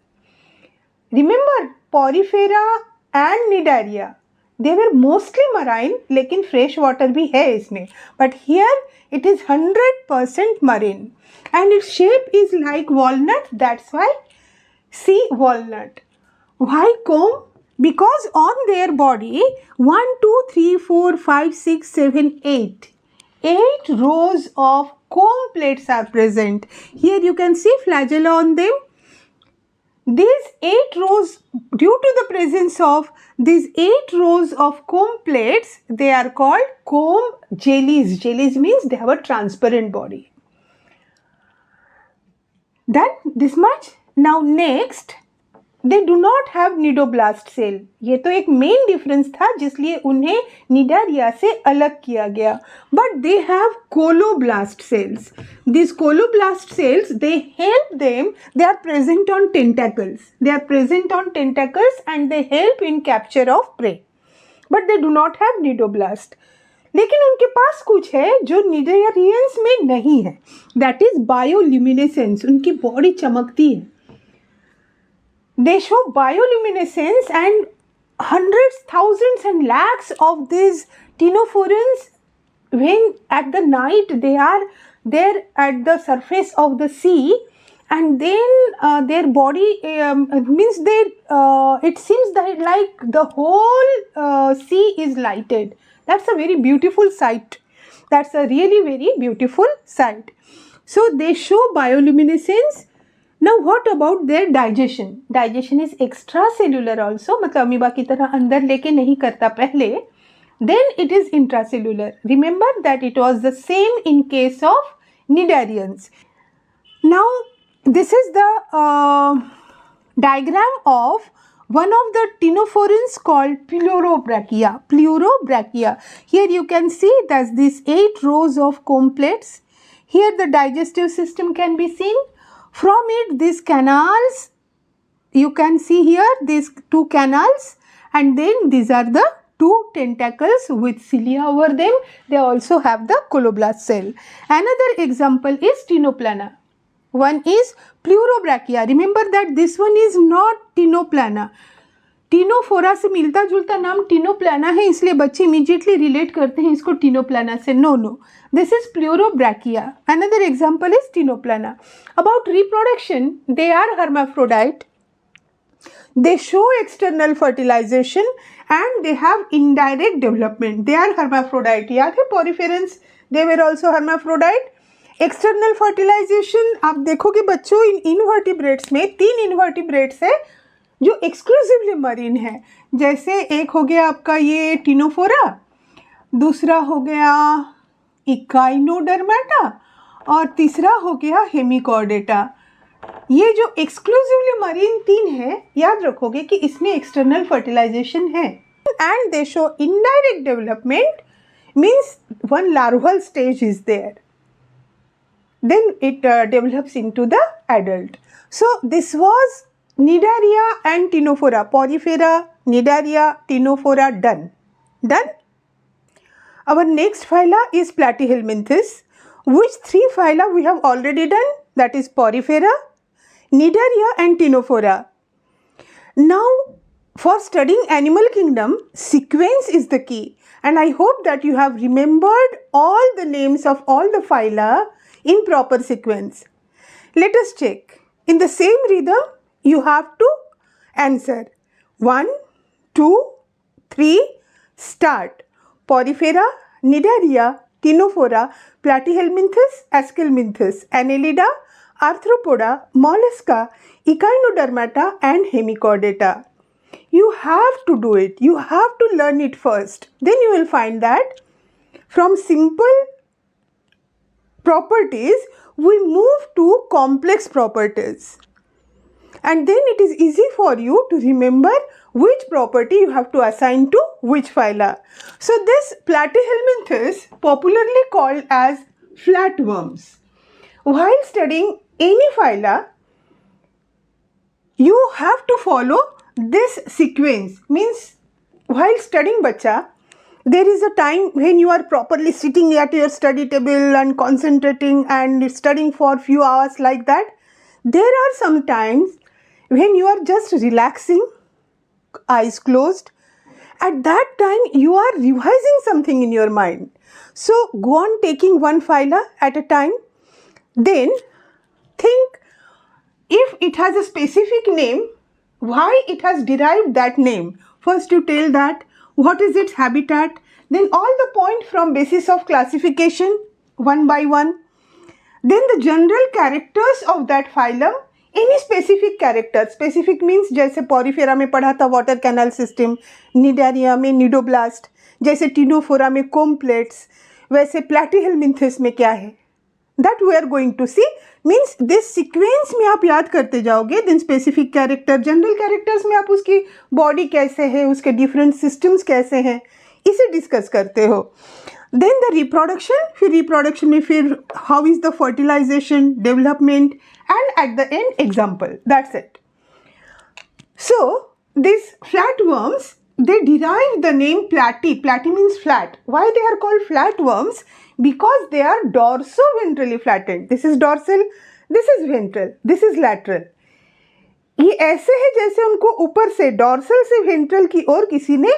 Speaker 1: Remember, Porifera and Cnidaria, they were mostly marine, लेकिन fresh water भी है इसमें. But here it is 100% marine. And its shape is like walnut, that's why sea walnut. Why comb? Because on their body 1, 2, 3, 4, 5, 6, 7, 8 rows of comb plates are present. Here you can see flagella on them. These 8 rows, due to the presence of these 8 rows of comb plates, they are called comb jellies. Jellies means they have a transparent body. Then this much. Now next, they do not have nidoblast cell. ये तो एक main difference था जिसलिए उन्हें Cnidaria से अलग किया गया. But they have coloblast cells. These coloblast cells, they help them. They are present on tentacles. They are present on tentacles and they help in capture of prey. But they do not have nidoblast. लेकिन उनके पास कुछ है जो Cnidarians में नहीं है. That is bioluminescence. उनकी body चमकती है. They show bioluminescence and hundreds, thousands and lakhs of these ctenophorans, when at the night they are there at the surface of the sea, and then their body means they it seems that like the whole sea is lighted. That's a very beautiful sight. That's a really very beautiful sight. So they show bioluminescence. Now what about their digestion? Digestion is extracellular also, मतलब amoeba की तरह अंदर लेके नहीं करता पहले. Then it is intracellular. Remember that it was the same in case of Cnidarians. Now this is the diagram of one of the ctenophorans called Pleurobrachia. Pleurobrachia. Here you can see that these 8 rows of comb plates. Here the digestive system can be seen. From it, these canals, you can see here these 2 canals, and then these are the 2 tentacles with cilia over them. They also have the coloblast cell. Another example is Ctenoplana. One is Pleurobrachia. Remember that this one is not Ctenoplana. Ctenophora से मिलता जुलता नाम Ctenoplana है, इसलिए बच्चे immediately relate करते हैं इसको टीनोप्लाना से. No no, this is pleurobrachia. Another example is ctenoplana. About reproduction, they are hermaphrodite. They show external fertilization and they have indirect development. They are hermaphrodite. याद है poriferans? They were also hermaphrodite. External fertilisation आप देखोगे बच्चों, इन invertebrates में 3 invertebrates है जो exclusively marine है. जैसे एक हो गया आपका ये टिनोफोरा, दूसरा हो गया इकाइनोडर्मेटा और तीसरा हो गया हेमिकॉर्डेटा. ये जो एक्सक्लूसिवली मरीन 3 है, याद रखोगे कि इसमें एक्सटर्नल फर्टिलाइजेशन है. And they show indirect development, means one larval stage is there, then it develops into the adult. So this was Cnidaria and Ctenophora, Porifera, Cnidaria, Ctenophora, done. Our next phyla is Platyhelminthes, which 3 phyla we have already done, that is Porifera, Cnidaria and Ctenophora. Now for studying animal kingdom, sequence is the key, and I hope that you have remembered all the names of all the phyla in proper sequence. Let us check. In the same rhythm, you have to answer. 1, 2, 3, start. Porifera, Cnidaria, Ctenophora, Platyhelminthes, Aschelminthes, Annelida, Arthropoda, Mollusca, Echinodermata and Hemichordata. You have to do it. You have to learn it first. Then you will find that from simple properties we move to complex properties, and then it is easy for you to remember which property you have to assign to which phyla. So this Platyhelminthes, popularly called as flatworms. While studying any phyla, you have to follow this sequence. Means while studying bacha, there is a time when you are properly sitting at your study table and concentrating and studying for few hours like that. There are some times when you are just relaxing, eyes closed. At that time you are revising something in your mind. So go on taking one phyla at a time. Then think, if it has a specific name, why it has derived that name. First you tell that what is its habitat, then all the point from basis of classification one by one, then the general characters of that phylum, any specific character. Specific means जैसे Porifera में पढ़ा था water canal system, Cnidaria में cnidoblast, जैसे Ctenophora में कोम्प्लेट्स, वैसे प्लैटीहेलमिंथेस में क्या है, that we are going to see. Means this sequence में आप याद करते जाओगे. Then specific character, general characters में आप उसकी बॉडी कैसे है, उसके डिफरेंट सिस्टम्स कैसे हैं, इसे डिस्कस करते हो. देन द रिप्रोडक्शन, फिर रिप्रोडक्शन में फिर how is the fertilisation, development and at the end example. That's it. So this flatworms, they derive the name platy. Platy means flat. Why they are called flatworms? Because they are dorso-ventrally flattened. This is dorsal, this is ventral, this is lateral. ये ऐसे है जैसे उनको ऊपर से dorsal से ventral की ओर किसी ने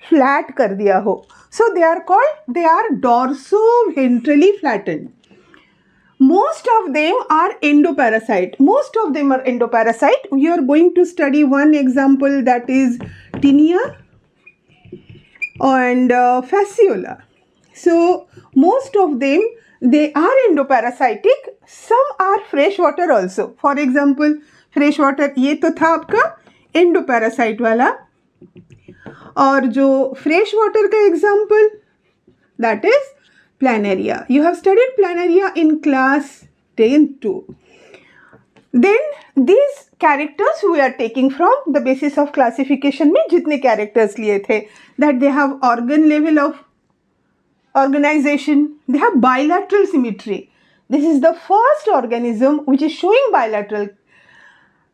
Speaker 1: फ्लैट कर दिया हो. So they are called, they are dorso ventrally flattened. Most of them are endoparasite. Most of them are endoparasite. We are going to study one example, that is tinea and fasciola. So most of them, they are endoparasitic. Some are freshwater also. For example, freshwater, ये तो था आपका endoparasite वाला. और जो freshwater का example, that is planaria. You have studied planaria in class 10 too. Then these characters we are taking from the basis of classification में जितने characters लिए थे, that they have organ level of organization, they have bilateral symmetry. This is the first organism which is showing bilateral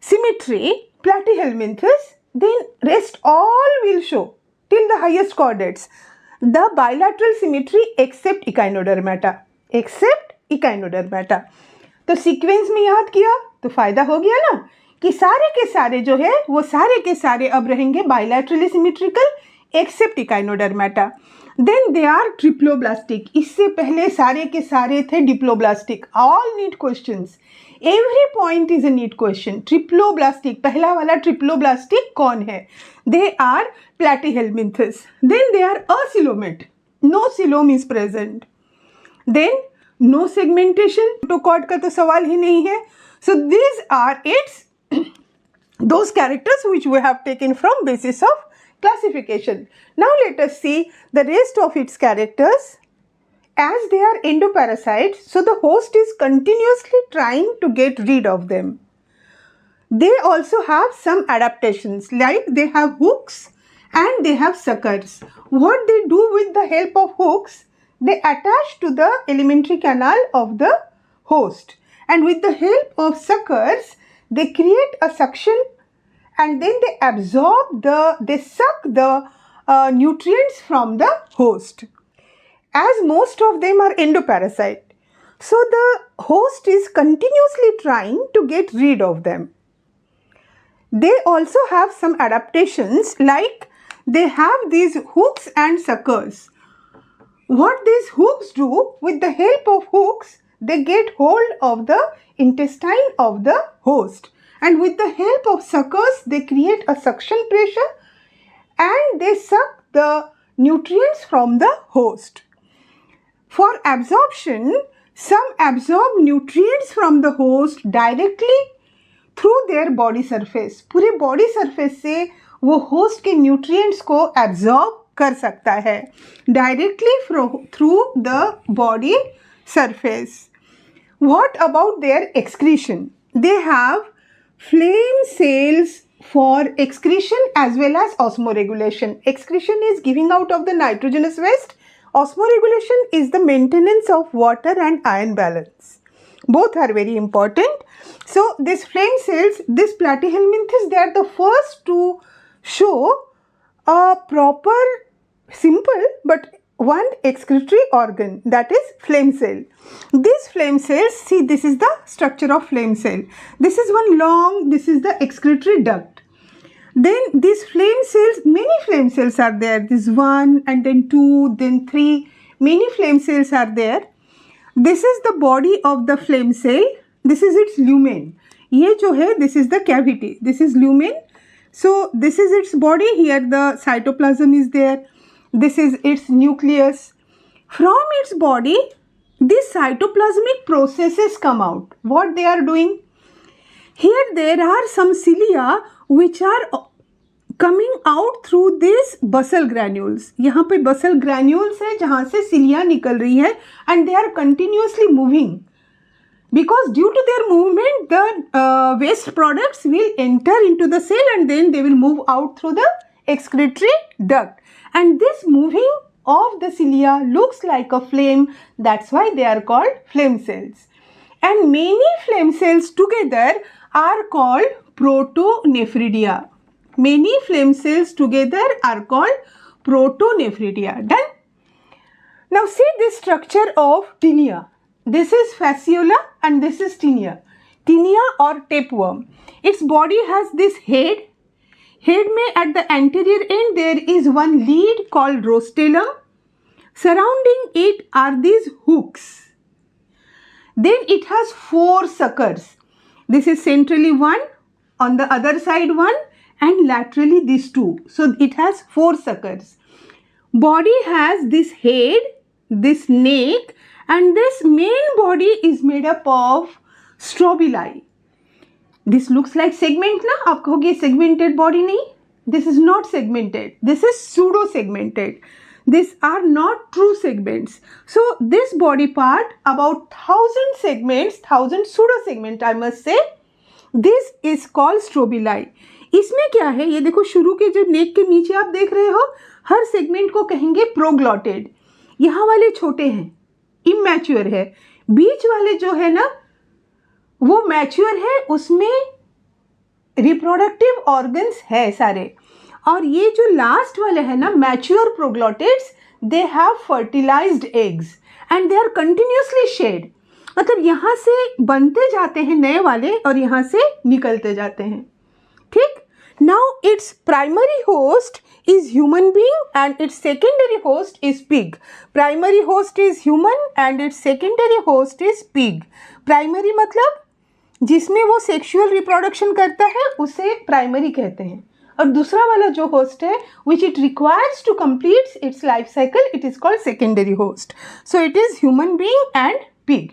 Speaker 1: symmetry, Platyhelminthes. Then rest all will show till the highest chordates the bilateral symmetry except Echinodermata. Except Echinodermata. तो sequence में याद किया तो फायदा हो गया ना, कि सारे के सारे जो है वो सारे के सारे अब रहेंगे bilaterally symmetrical except Echinodermata. Then they are triploblastic. इससे पहले सारे के सारे थे diploblastic. All need questions. Every point is a NEET question. Triploblastic, पहला वाला ट्रिप्लोब्लास्टिक कौन है? They are platyhelminthes. Then they are acoelomate, no coelom is present. Then no segmentation, protochordate का तो सवाल ही नहीं है. So these are its those characters which we have taken from basis of classification. Now let us see the rest of its characters. As they are endoparasites, so the host is continuously trying to get rid of them. They also have some adaptations, like they have hooks and they have suckers. What they do with the help of hooks, they attach to the alimentary canal of the host, and with the help of suckers they create a suction, and then they suck the nutrients from the host. As most of them are endoparasite, so the host is continuously trying to get rid of them. They also have some adaptations, like they have these hooks and suckers. What these hooks do, with the help of hooks, they get hold of the intestine of the host, and with the help of suckers they create a suction pressure and they suck the nutrients from the host. For absorption, some absorb nutrients from the host directly through their body surface. पूरे body surface से वो host के nutrients को absorb कर सकता है directly through the body surface. What about their excretion? They have flame cells for excretion as well as osmoregulation. Excretion is giving out of the nitrogenous waste. Osmoregulation is the maintenance of water and ion balance. Both are very important. So these flame cells, this platyhelminthes, they are the first to show a proper, simple but one excretory organ, that is flame cell. These flame cells, see, this is the structure of flame cell. This is one long, this is the excretory duct. Then these flame cells, many flame cells are there. This 1 and then 2, then 3. Many flame cells are there. This is the body of the flame cell. This is its lumen. ये जो है, this is the cavity. This is lumen. So this is its body. Here the cytoplasm is there. This is its nucleus. From its body, these cytoplasmic processes come out. What they are doing? Here there are some cilia which are coming out through these basal granules. यहाँ पे basal granules है जहाँ से cilia निकल रही है, and they are continuously moving. Because due to their movement, the waste products will enter into the cell and then they will move out through the excretory duct. And this moving of the cilia looks like a flame. That's why they are called flame cells. And many flame cells together are called protonephridia. Many flame cells together are called protonephridia. Done? Now see this structure of tinea. This is fasciola and this is tinea. Tinea or tapeworm. Its body has this head. Head में at the anterior end there is one lead called rostellum. Surrounding it are these hooks. Then it has 4 suckers. This is centrally 1, on the other side 1, and laterally these 2. So it has 4 suckers. Body has this head, this neck, and this main body is made up of strobili. This looks like segment ना, आप कहोगे segmented body नहीं. This is not segmented. This is pseudo segmented. These are not true segments. So this body part, about 1000 segments, 1000 pseudo segment I must say. This is called strobili. इसमें क्या है, ये देखो शुरू के जो नेक के नीचे आप देख रहे हो, हर सेगमेंट को कहेंगे प्रोग्लॉटेड. यहाँ वाले छोटे हैं, इमैच्योर है. बीच वाले जो है ना, वो मैच्योर है, उसमें रिप्रोडक्टिव ऑर्गन्स है सारे. और ये जो लास्ट वाले है ना, mature proglottids, they have fertilised eggs and they are continuously shed. मतलब यहाँ से बनते जाते हैं नए वाले और यहाँ से निकलते जाते हैं. ठीक. Now its primary host is human being and its secondary host is pig. Primary host is human and its secondary host is pig. Primary मतलब जिसमें वो सेक्सुअल रिप्रोडक्शन करता है उसे प्राइमरी कहते हैं, और दूसरा वाला जो होस्ट है which it requires to complete its life cycle, it is called secondary host. So it is human being and pig.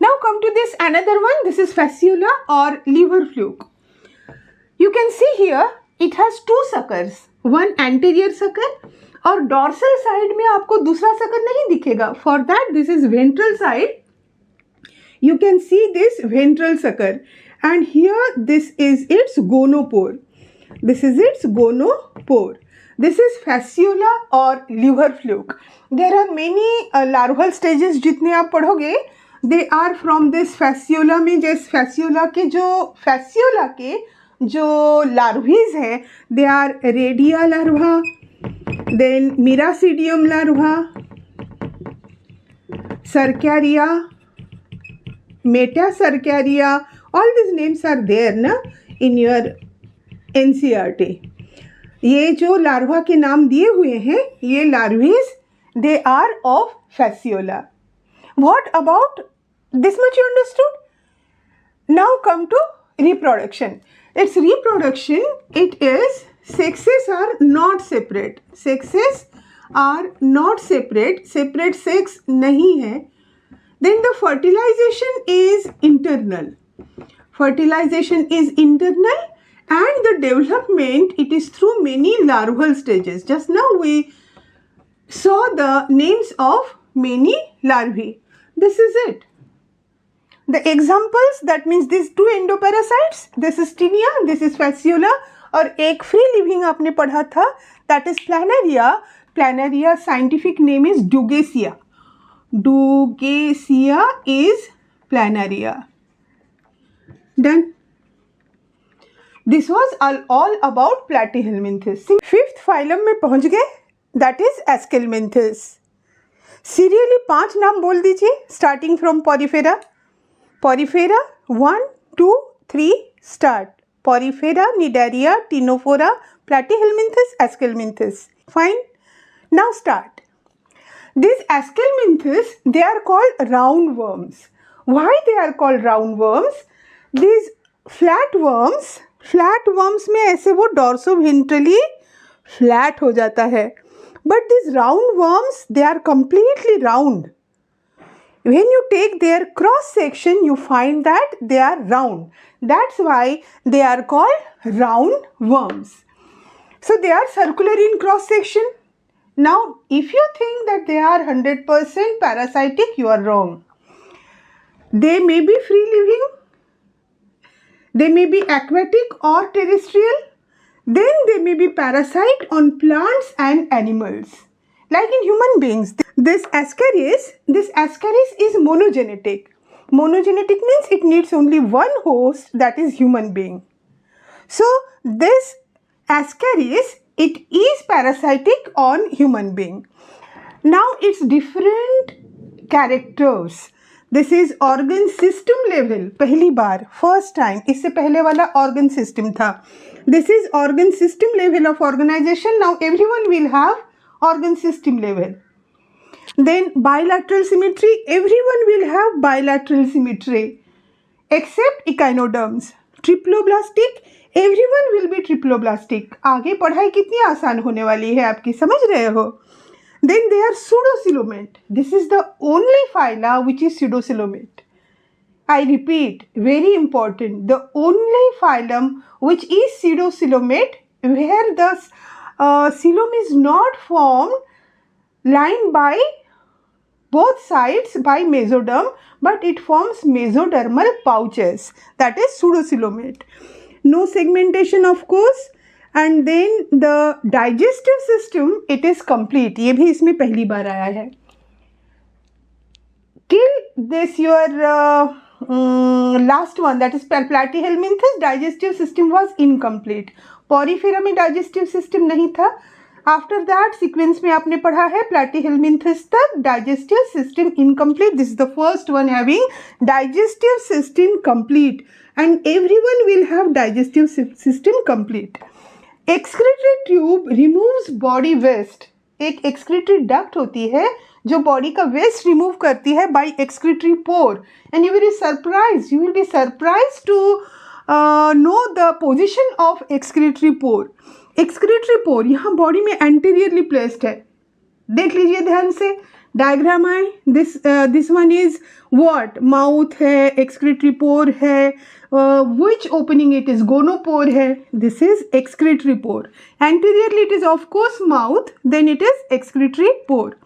Speaker 1: Now come to this another one. This is fasciula or liver fluke. You can see here it has two suckers, one anterior sucker और dorsal side में आपको दूसरा sucker नहीं दिखेगा. For that this is ventral side. You can see this ventral sucker, and here this is its gonopore. This is its gonopore. This is fasciula or liver fluke. There are many larval stages जितने आप पढ़ोगे, they are from this fasciula में. जैसे fasciula के जो larvae है, they are radia larva, then miracidium larva, Cercaria, Metacercaria. All these names are there na in your NCERT. ये जो लार्वा के नाम दिए हुए हैं, ये लार्वीज, they are of fasciola. What about this much you understood? Now come to reproduction. Its reproduction, it is, sexes are not separate. Sexes are not separate. Separate sex नहीं है. Then the fertilization is internal. Fertilization is internal, and the development, it is through many larval stages. Just now we saw the names of many larvae. This is it. The examples, that means these two endoparasites, this is tinea, this is fasciula, और एक free living आपने पढ़ा था, that is planaria. Planaria scientific name is Dugesia. Dugesia is planaria. Done. This was all about Platyhelminthes. Fifth phylum में पहुंच गए, that is Aschelminthes. Serially 5 नाम बोल दीजिए, starting from Porifera. Porifera 1, 2, 3 start. Porifera, Cnidaria, Ctenophora, Platyhelminthes, Aschelminthes. Fine. Now start. These Aschelminthes, they are called roundworms. Why they are called roundworms? These flatworms में ऐसे वो डॉर्सोवेंट्रली flat हो जाता है. But these roundworms, they are completely round. When you take their cross section, you find that they are round. That's why they are called roundworms. So they are circular in cross section. Now, if you think that they are 100% parasitic, you are wrong. They may be free living. They may be aquatic or terrestrial. Then they may be parasite on plants and animals. Like in human beings, this Ascaris is monogenetic. Monogenetic means it needs only one host, that is human being. So this Ascaris, it is parasitic on human being. Now its different characters. This is organ system level. पहली बार, first time. इससे पहले वाला organ system था. This is organ system level of organization. Now everyone will have organ system level. Then bilateral symmetry, everyone will have bilateral symmetry except echinoderms. Triploblastic, everyone will be triploblastic. आगे पढ़ाई कितनी आसान होने वाली है आपकी, समझ रहे हो? Then they are pseudocoelomate. This is the only phyla which is pseudocoelomate. I repeat, very important, the only phylum which is pseudocoelomate, where the coelom is not formed lined by both sides by mesoderm, but it forms mesodermal pouches. That is pseudocoelomate. No segmentation, of course. And then the digestive system, it is complete. ये भी इसमें पहली बार आया है. Till this your last one, that is Platyhelminthes, digestive system was incomplete. Porifera में digestive system नहीं था. After that sequence में आपने पढ़ा है Platyhelminthes तक digestive system incomplete. This is the first one having digestive system complete, and everyone will have digestive system complete. Excretory tube removes body waste. एक excretory duct होती है जो बॉडी का वेस्ट रिमूव करती है by excretory pore, and you will be surprise to know the position of excretory pore. Excretory pore यहाँ body में anteriorly placed है. देख लीजिए ध्यान से, डायग्राम है. This one is what, mouth है, एक्सक्रीटरी पोर है. which opening it is, gonopore है. This is excretory pore. Anteriorly it is of course mouth, then it is excretory pore.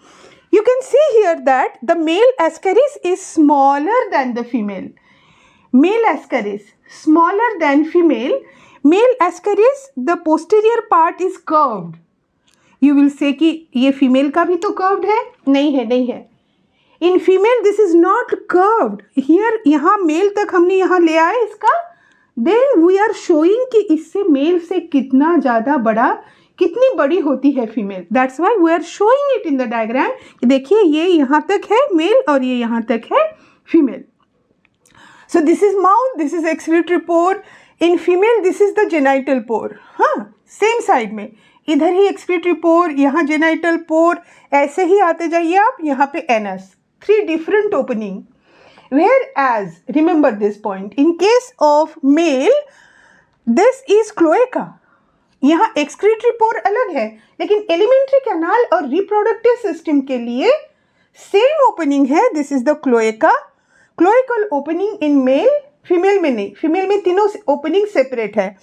Speaker 1: You can see here that the male ascaris is smaller than the female. Male ascaris smaller than female. Male ascaris, the posterior part is curved. You will say कि ये female का भी तो curved है. नहीं है. In female this is not curved. Here यहाँ male तक हमने यहाँ ले आए इसका. Then we are showing कि इससे male से कितना ज़्यादा बड़ा, कितनी बड़ी होती है female. That's why we are showing it in the diagram. देखिए ये यहाँ तक है male और ये यहाँ तक है female. So this is mouth, this is excretory pore. In female this is the genital pore. हाँ, same side में इधर ही excretory pore, यहाँ genital pore. ऐसे ही आते जाइए आप, यहाँ पे anus. 3 different opening. Whereas, remember this point, in case of male, this is cloaca. यहाँ excretory pore अलग है, लेकिन elementary canal और reproductive system के लिए same opening है. This is the cloaca. Cloacal opening in male, female में नहीं. Female में तीनों opening separate है.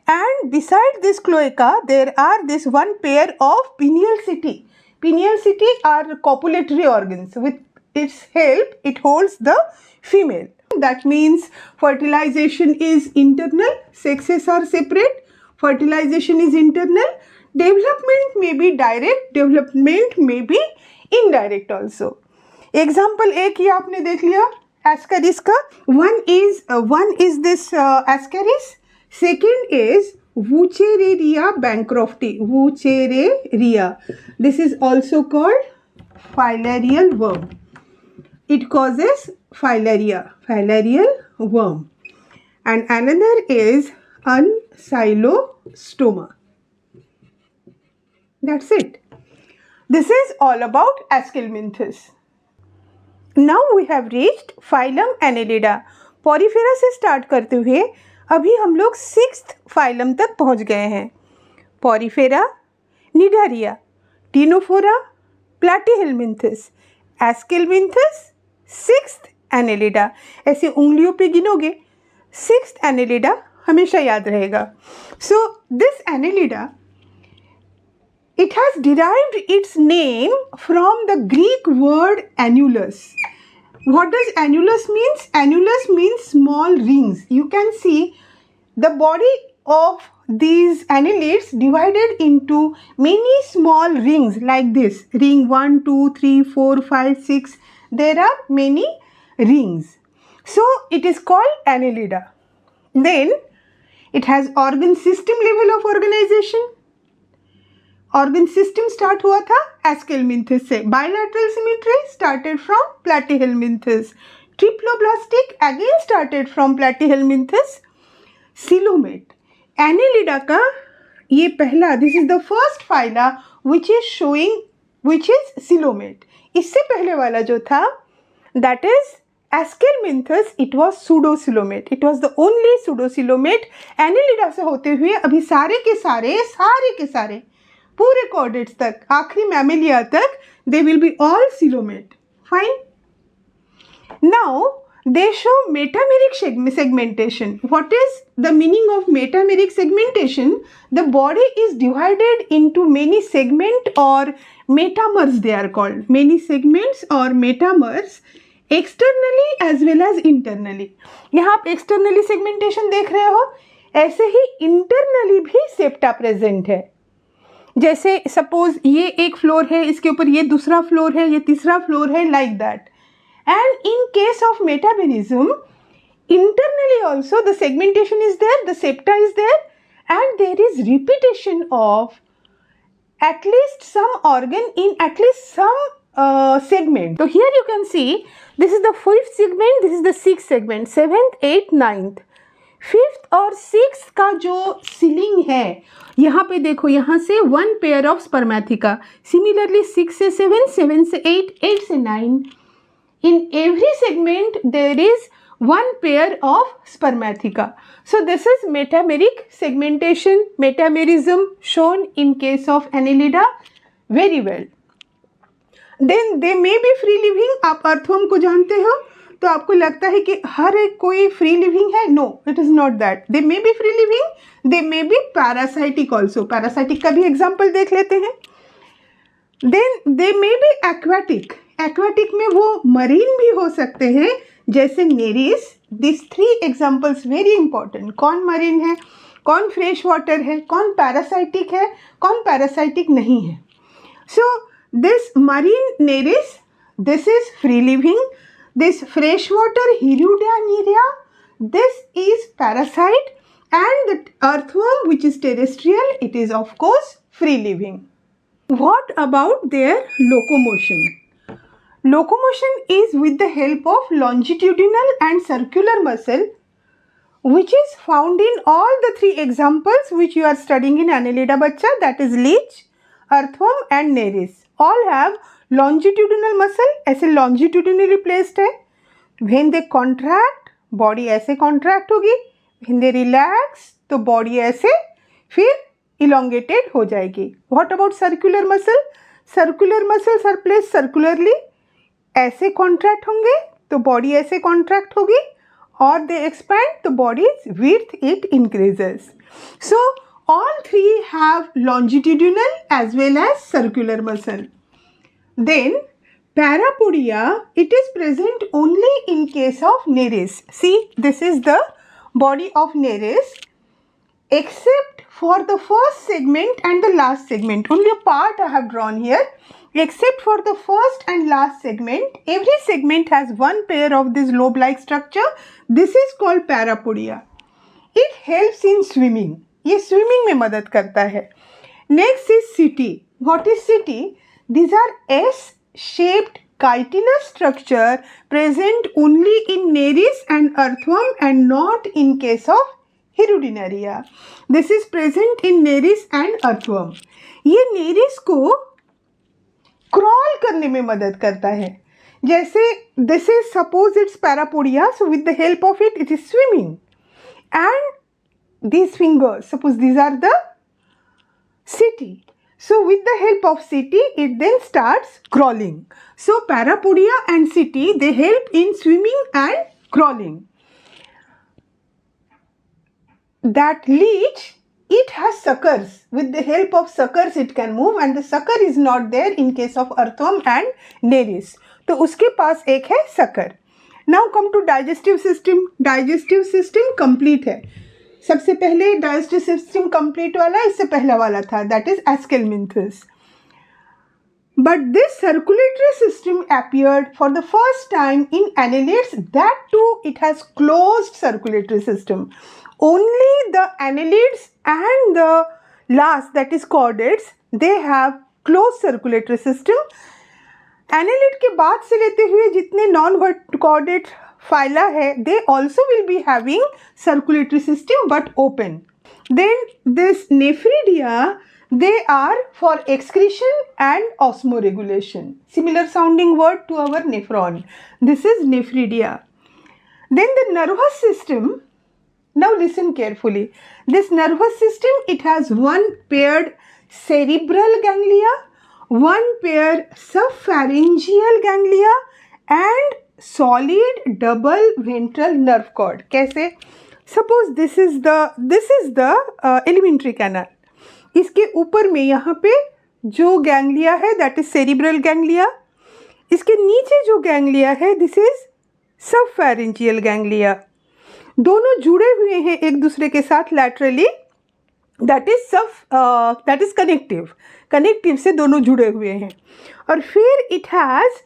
Speaker 1: And beside this cloaca, there are this one pair of pineal setae. Pineal setae are copulatory organs. With its help, it holds the female. That means fertilization is internal, sexes are separate. Fertilization is internal. Development may be direct, development may be indirect also. Example एक ही आपने देख लिया ascaris का. One is this ascaris. Second is Wuchereria bancrofti. Wuchereria. This is also called filarial worm. It causes filarial worm. And another is ancylostoma. That's it. This is all about Aschelminthus. Now we have reached phylum Annelida. Porifera से start करते हुए अभी हम लोग 6th phylum तक पहुंच गए हैं. Porifera, Cnidaria, Ctenophora, Platyhelminthes, Aschelminthus, 6th Annelida. ऐसे उंगलियों पे गिनोगे 6th Annelida हमेशा याद रहेगा. So this Annelida, it has derived its name from the Greek word annulus. What does annulus means? Annulus means small rings. You can see the body of these annelids divided into many small rings like this. Ring 1, 2, 3, 4, 5, 6. There are many rings. So it is called Annelida. Then it has organ system level of organization. Organ system start हुआ था Aschelminthus से. Bilateral symmetry started from Platyhelminthes. Triploblastic again started from Platyhelminthes. Coelomate. Annelida का ये पहला, this is the first phyla which is coelomate. इससे पहले वाला जो था that is Aschelminthus, it was pseudocoelomate. It was the only pseudocoelomate. Annelida से होते हुए अभी सारे के सारे पूरे chordates तक, आखिरी mammalia तक, they will be all coelomate. Fine. Now they show metameric segmentation. What is the meaning of metameric segmentation? The body is divided into many segments or metamers, they are called. Many segments or metamers, externally as well as internally. यहाँ आप externally segmentation देख रहे हो, ऐसे ही internally भी septa present है. जैसे suppose ये एक फ्लोर है, इसके ऊपर ये दूसरा फ्लोर है, ये तीसरा फ्लोर है, like that. And in case of metabolism, internally also the segmentation is there, the septa is there, and there is repetition of at least some organ in at least some segment. So here you can see this is the 5th segment, this is the 6th segment, 7th, 8th, 9th. Fifth और six का जो ceiling है, यहाँ पे देखो, यहाँ से 1 pair of spermatheca, similarly 6 से 7, 7 से 8, 8 से 9, in every segment there is 1 pair of spermatheca. So this is metameric segmentation, metamerism shown in case of Annelida very well. Then they may be free living. आप earthworm को जानते हो, तो आपको लगता है कि हर एक कोई फ्री लिविंग है. No, it is not that. They may be free living, they may be parasitic also. Parasitic का भी एग्जाम्पल देख लेते हैं. Then they may be aquatic. Aquatic में वो मरीन भी हो सकते हैं, जैसे Nereis. This 3 examples very important. कौन मरीन है, कौन फ्रेश वाटर है, कौन पैरासाइटिक है, कौन पैरासाइटिक नहीं है. So this marine Nereis, this is free living. This freshwater Hirudia nerea, this is parasite, and the earthworm which is terrestrial, it is of course free living. What about their locomotion? Locomotion is with the help of longitudinal and circular muscle, which is found in all the 3 examples which you are studying in Annelida bachcha, that is leech, earthworm and nereis. All have longitudinal muscle, ऐसे longitudinally placed है. When they contract, body ऐसे contract होगी. When they relax, तो body ऐसे फिर elongated हो जाएगी. What about circular muscle? Circular muscles are placed circularly. ऐसे कॉन्ट्रैक्ट होंगे तो बॉडी ऐसे कॉन्ट्रैक्ट होगी, और दे एक्सपैंड तो body's width it increases. So all 3 have longitudinal as well as circular muscle. Then parapodia, it is present only in case of nereis. See, this is the body of nereis, except for the first segment and the last segment. Only a part I have drawn here. Except for the first and last segment, every segment has 1 pair of this lobe-like structure. This is called parapodia. It helps in swimming. ये swimming में मदद करता है. Next is setae. What is setae? These are S-shaped chitinous structure present only in nereis and earthworm and not in case of hirudinaria. This is present in nereis and earthworm. ये nereis को crawl करने में मदद करता है. जैसे this is suppose it's parapodia, so with the help of it, it is swimming. And these fingers, suppose these are the setae. So with the help of setae, it then starts crawling. So parapodia and setae, they help in swimming and crawling. That leech, it has suckers. With the help of suckers, it can move, and the sucker is not there in case of earthworm and nereis. तो उसके पास एक है sucker. Now come to digestive system. Digestive system complete है. सबसे पहले digestive system complete वाला इससे पहला वाला था, that is Aschelminthes. But this circulatory system appeared for the first time in annelids. That too, it has closed circulatory system. Only the annelids and the last, that is chordates, they have closed circulatory system. Annelid के बाद से लेते हुए जितने non chordate phyla hai, they also will be having circulatory system but open. Then this nephridia, they are for excretion and osmoregulation. Similar sounding word to our nephron. This is nephridia. Then the nervous system. Now listen carefully. This nervous system, it has 1 paired cerebral ganglia, 1 pair subpharyngeal ganglia, and solid double ventral nerve cord. कैसे? Suppose this is the elementary canal. इसके ऊपर में यहाँ पे जो ganglia है, that is cerebral ganglia. इसके नीचे जो गैंग्लिया है, this is subpharyngeal ganglia. दोनों जुड़े हुए हैं एक दूसरे के साथ laterally. That is connective. Connective से दोनों जुड़े हुए हैं. और फिर it has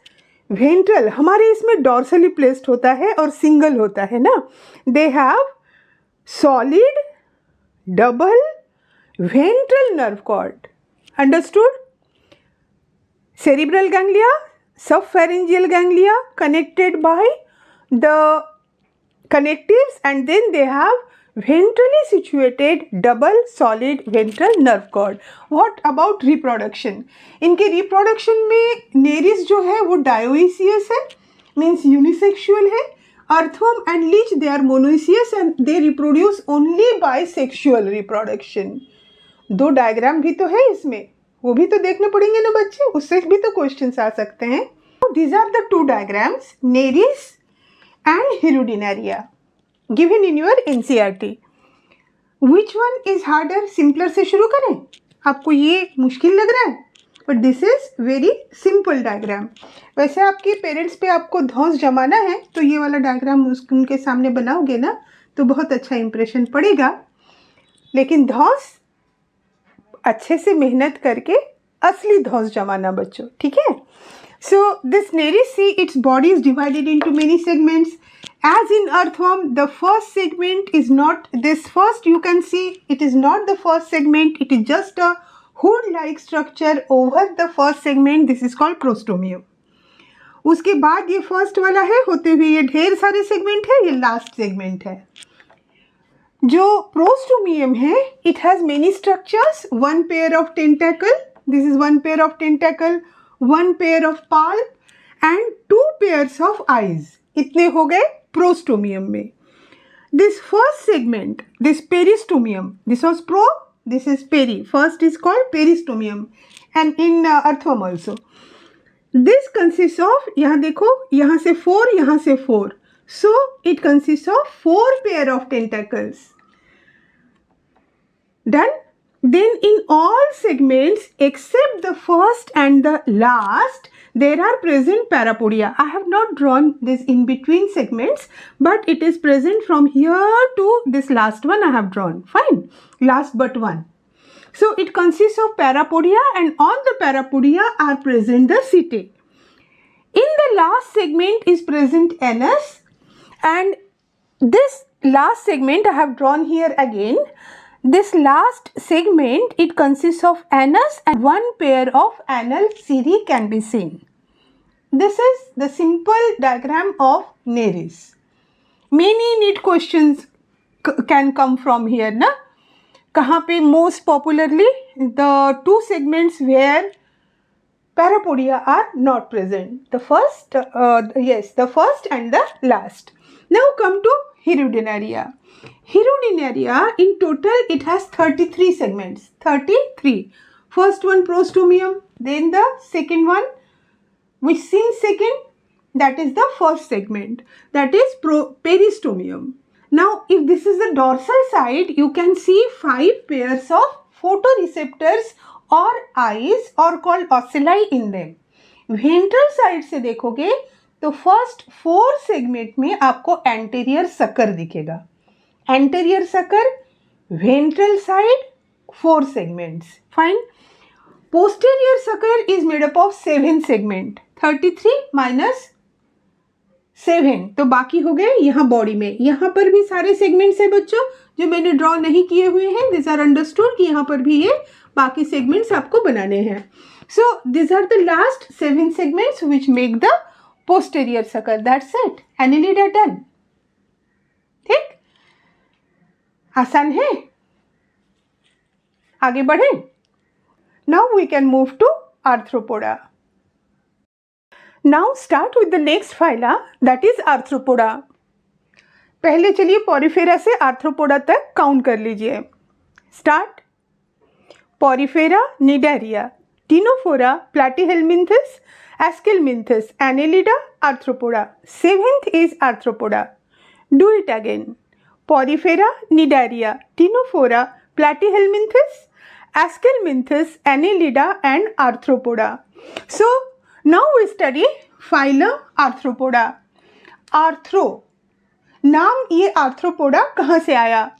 Speaker 1: वेंट्रल, हमारे इसमें डॉर्सली प्लेस्ड होता है और सिंगल होता है ना. They have solid double ventral nerve cord. Understood? cerebral ganglia, subpharyngeal ganglia connected by the connectives, and then they have ventrally situated double solid ventral nerve cord. What about reproduction? इनके reproduction में Nereis जो है वो dioecious है, means unisexual है. Earthworm and leech they are monoecious and they reproduce only by sexual reproduction. दो diagram भी तो है इसमें, वो भी तो देखने पड़ेंगे ना बच्चे, उससे भी तो क्वेश्चंस आ सकते हैं. These are the two diagrams, Nereis and Hirudinaria, given in your NCERT. Which one is harder? Simpler से शुरू करें? आपको ये मुश्किल लग रहा है? But this is very simple diagram. वैसे आपके पेरेंट्स पे आपको धौंस जमाना है तो ये वाला डायग्राम उनके सामने बनाओगे ना तो बहुत अच्छा इंप्रेशन पड़ेगा. लेकिन धौंस अच्छे से मेहनत करके असली धौंस जमाना बच्चों, ठीक है? So this Nereis, see its body is divided into many segments. As in earthworm, the first segment is not this first, you can see it is not the first segment, it is just a hood-like structure over the first segment. This is called prostomium. उसके बाद ये first वाला है, होते हुए ये ढेर सारे सेगमेंट है, ये लास्ट सेगमेंट है. जो प्रोस्टोमियम है, it has many structures, one pair of tentacle, this is one pair of tentacle, one pair of palp and two pairs of eyes. इतने हो गए प्रोस्टोमियम में. This first segment, this peristomium, this was pro, this is peri. First is called peristomium and in earthworm also. This consists of, यहाँ देखो, यहाँ से 4, यहाँ से 4. So it consists of 4 pair of tentacles. Done? Then in all segments except the first and the last, there are present parapodia. I have not drawn this in between segments, but it is present from here to this last one I have drawn. Fine. Last but one. So it consists of parapodia and on the parapodia are present the setae. In the last segment is present anus and this last segment I have drawn here again. This last segment, it consists of anus and one pair of anal cirri can be seen. This is the simple diagram of Nereis. Many neat questions can come from here, na? कहाँ पे most popularly the two segments where parapodia are not present. The first, the first and the last. Now come to Hirudinaria. Hirudinaria, in total it has 33 segments. 33. First one prostomium, then the second one which seems second, that is the first segment, that is peristomium. Now if this is the dorsal side, you can see 5 pairs of photoreceptors or eyes or called ocelli in them. Ventral side से देखोगे तो first 4 segment में आपको anterior sucker दिखेगा. Anterior sucker, ventral side, 4 segments. Fine. Posterior sucker is made up of 7 segment. 33 minus 7 तो बाकी हो गए यहाँ बॉडी में. यहाँ पर भी सारे सेगमेंट्स है बच्चों जो मैंने ड्रॉ नहीं किए हुए हैं. दिस आर अंडरस्टूड कि यहाँ पर भी ये बाकी सेगमेंट्स आपको बनाने हैं. So this are the last 7 segments which make the posterior sucker. That's it. Annelida done. ठीक? आसान है? आगे बढ़े? Now we can move to Arthropoda. Now start with the next phyla, that is Arthropoda. पहले चलिए पॉरीफेरा से arthropoda तक count कर लीजिए. Start. Porifera, cnidaria, ctenophora, platyhelminthes, Aschelminthes, Annelida, Arthropoda. 7th is Arthropoda. Do it again. Porifera, Nidaria, Ctenophora, Platyhelminthes, Aschelminthes, Annelida and Arthropoda. So now we study phylum Arthropoda. Arthro. नाम ये Arthropoda कहाँ से आया?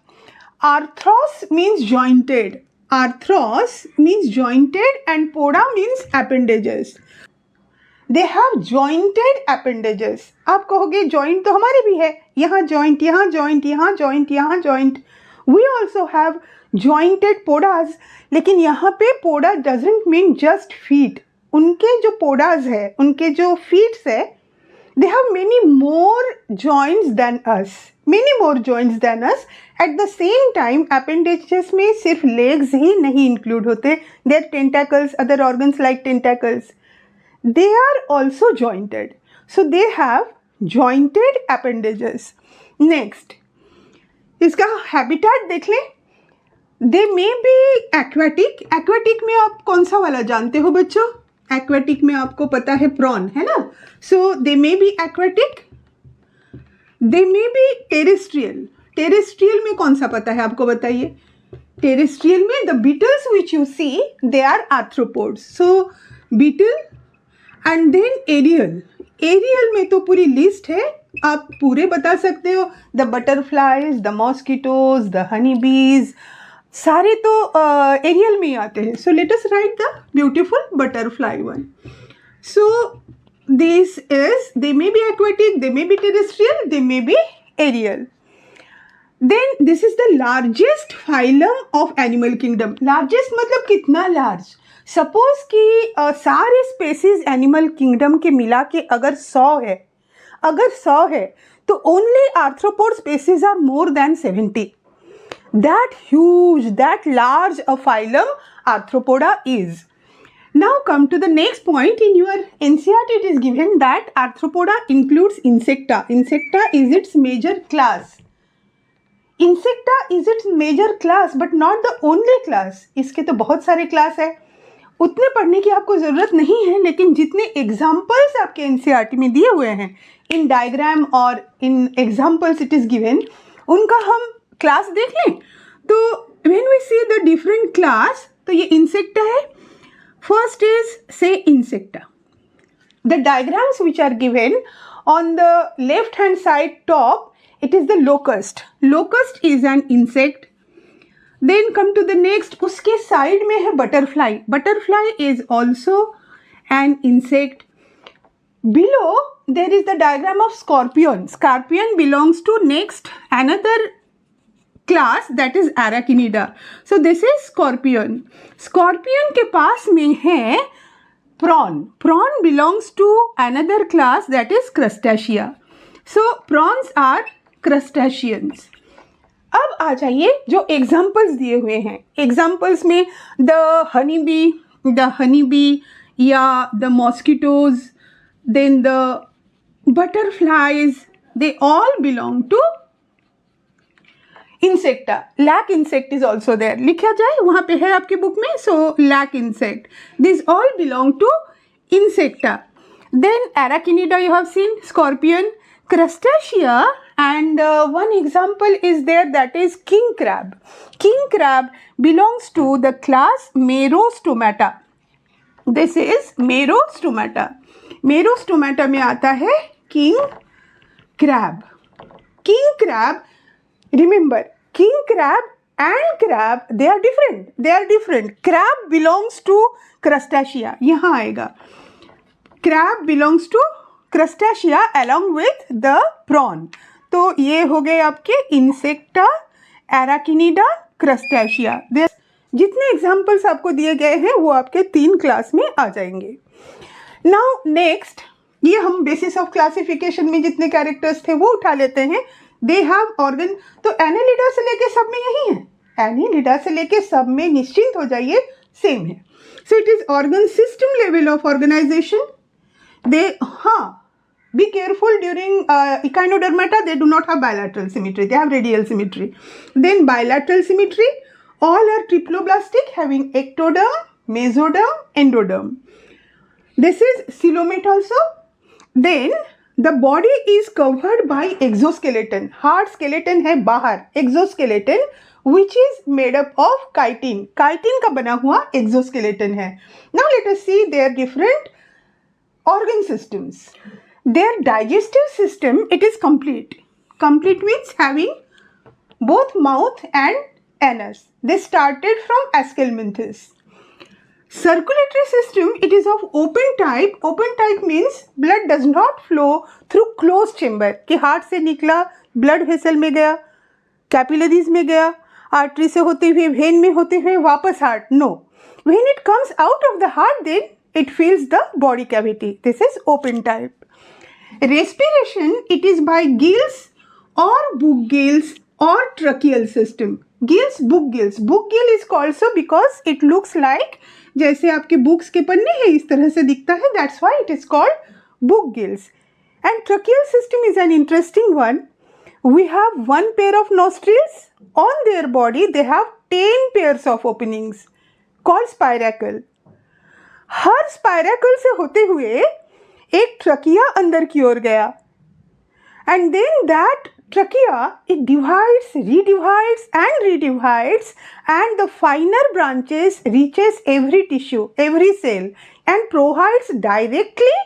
Speaker 1: Arthros means jointed. Arthros means jointed and poda means appendages. They have jointed appendages. आप कहोगे joint तो हमारे भी है, यहाँ joint, यहाँ joint, यहाँ joint, यहाँ joint. We also have jointed podas, लेकिन यहाँ पे poda doesn't mean just feet. उनके जो podas है, उनके जो feet है, they have many more joints than us. many more joints than us. At the same time, appendages में सिर्फ legs ही नहीं include होते. Their tentacles, other organs like tentacles, they are also jointed. So they have jointed appendages. Next, इसका habitat देख लें. They may be aquatic. Aquatic में आप कौन सा वाला जानते हो बच्चों? Aquatic में आपको पता है prawn, है ना? So they may be aquatic. They may be terrestrial. Terrestrial में कौन सा पता है आपको बताइए? Terrestrial में the beetles which you see, they are arthropods. So beetle and then aerial. Aerial में तो पूरी लिस्ट है, आप पूरे बता सकते हो. The butterflies, the mosquitoes, the honeybees, सारे तो एरियल में ही आते हैं. So let us write the beautiful butterfly one. So this is, they may be aquatic, they may be terrestrial, they may be aerial. Then this is the largest phylum of animal kingdom. Largest मतलब कितना large? Suppose कि सारे species animal kingdom के मिला के अगर 100 है, तो only arthropod species are more than 70. That huge, that large a phylum Arthropoda is. Now come to the next point. In your NCERT it is given that Arthropoda includes Insecta. Insecta is its major class. Insecta is its major class but not the only class. इसके तो बहुत सारे class है, उतने पढ़ने की आपको ज़रूरत नहीं है, लेकिन जितने एग्जाम्पल्स आपके NCERT में दिए हुए हैं इन डायग्राम और इन एग्जाम्पल्स इट इज़ गिवन, उनका हम क्लास देख लें. तो when we see the different class, तो ये Insecta है. First is say Insecta. The diagrams which are given on the left hand side top, it is the locust. Locust is an insect. Then come to the next, उसके side में है butterfly. Butterfly is also an insect. Below there is the diagram of scorpion. Scorpion belongs to next another class, that is Arachnida. So this is scorpion. Scorpion के पास में है prawn. Prawn belongs to another class, that is Crustacea. So prawns are crustaceans. अब आ जाइए जो examples दिए हुए हैं. Examples में the honeybee या the mosquitoes, then the butterflies, they all belong to Insecta. Lac insect is also there. लिखा जाए वहाँ पे है आपके बुक में. So lac insect. These all belong to Insecta. Then Arachnida you have seen, scorpion, Crustacea, and one example is there, that is king crab. King crab belongs to the class Merostomata. This is Merostomata. Merostomata में आता है king crab. King crab, remember, king crab and crab, they are different. Crab belongs to Crustacea. यहाँ आएगा. Crab belongs to Crustacea along with the prawn. तो ये हो गए आपके Insecta, Arachnida, Crustacea. जितने एग्जाम्पल्स आपको दिए गए हैं वो आपके 3 क्लास में आ जाएंगे. Now next, ये हम बेसिस ऑफ क्लासिफिकेशन में जितने कैरेक्टर्स थे वो उठा लेते हैं. They have organ. तो एनेलिडा से लेके सब में यही है. एनेलिडा से लेके सब में निश्चिंत हो जाइए सेम है. So it is organ system level of organisation. They be careful during Echinodermata, they do not have bilateral symmetry, they have radial symmetry. Then bilateral symmetry, all are triploblastic, having ectoderm, mesoderm, endoderm. This is coelomate also. Then the body is covered by exoskeleton. Hard skeleton है बाहर, exoskeleton which is made up of chitin. Chitin का बना हुआ exoskeleton है. Now let us see their different organ systems. Their digestive system, it is complete. Complete means having both mouth and anus. They started from Aschelminthus. Circulatory system, it is of open type. Open type means blood does not flow through closed chamber. कि heart से निकला, blood vessel में गया, capillaries में गया, artery से होते हुए, vein में होते हुए वापस heart. No. When it comes out of the heart, then it fills the body cavity. This is open type. Respiration, it is by gills or book gills or tracheal system. Gills, book gills. Book gill is called so because it looks like जैसे आपके books के पन्ने हैं इस तरह से दिखता है. That's why it is called book gills. And tracheal system is an interesting one. We have one pair of nostrils. On their body they have 10 pairs of openings called spiracle. हर स्पायरेकल से होते हुए एक ट्रकिया अंदर की ओर गया. And then that trachea, it divides, redivides and redivides, and the finer branches reaches every tissue, every cell, and provides directly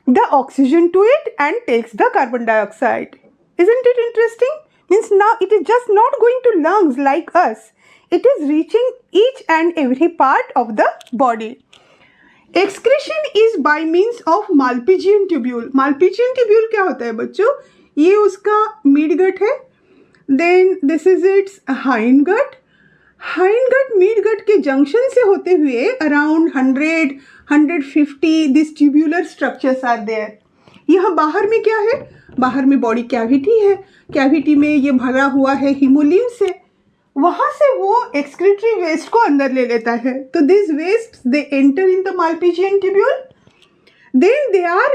Speaker 1: the oxygen to it and takes the carbon dioxide. Isn't it interesting? Means now it is just not going to lungs like us. It is reaching each and every part of the body. Excretion is by means of Malpighian tubule. Malpighian tubule क्या होता है बच्चों? ये उसका mid gut है. Then this is its hind gut. Hind gut mid gut के junction से होते हुए around 100-150 these tubular structures are there. यहाँ बाहर में क्या है? बाहर में बॉडी कैविटी है. कैविटी में ये भरा हुआ है हीमोलिम से. वहाँ से वो एक्सक्रीटरी वेस्ट को अंदर ले लेता है. तो this waste they enter in the Malpighian tubule. Then they are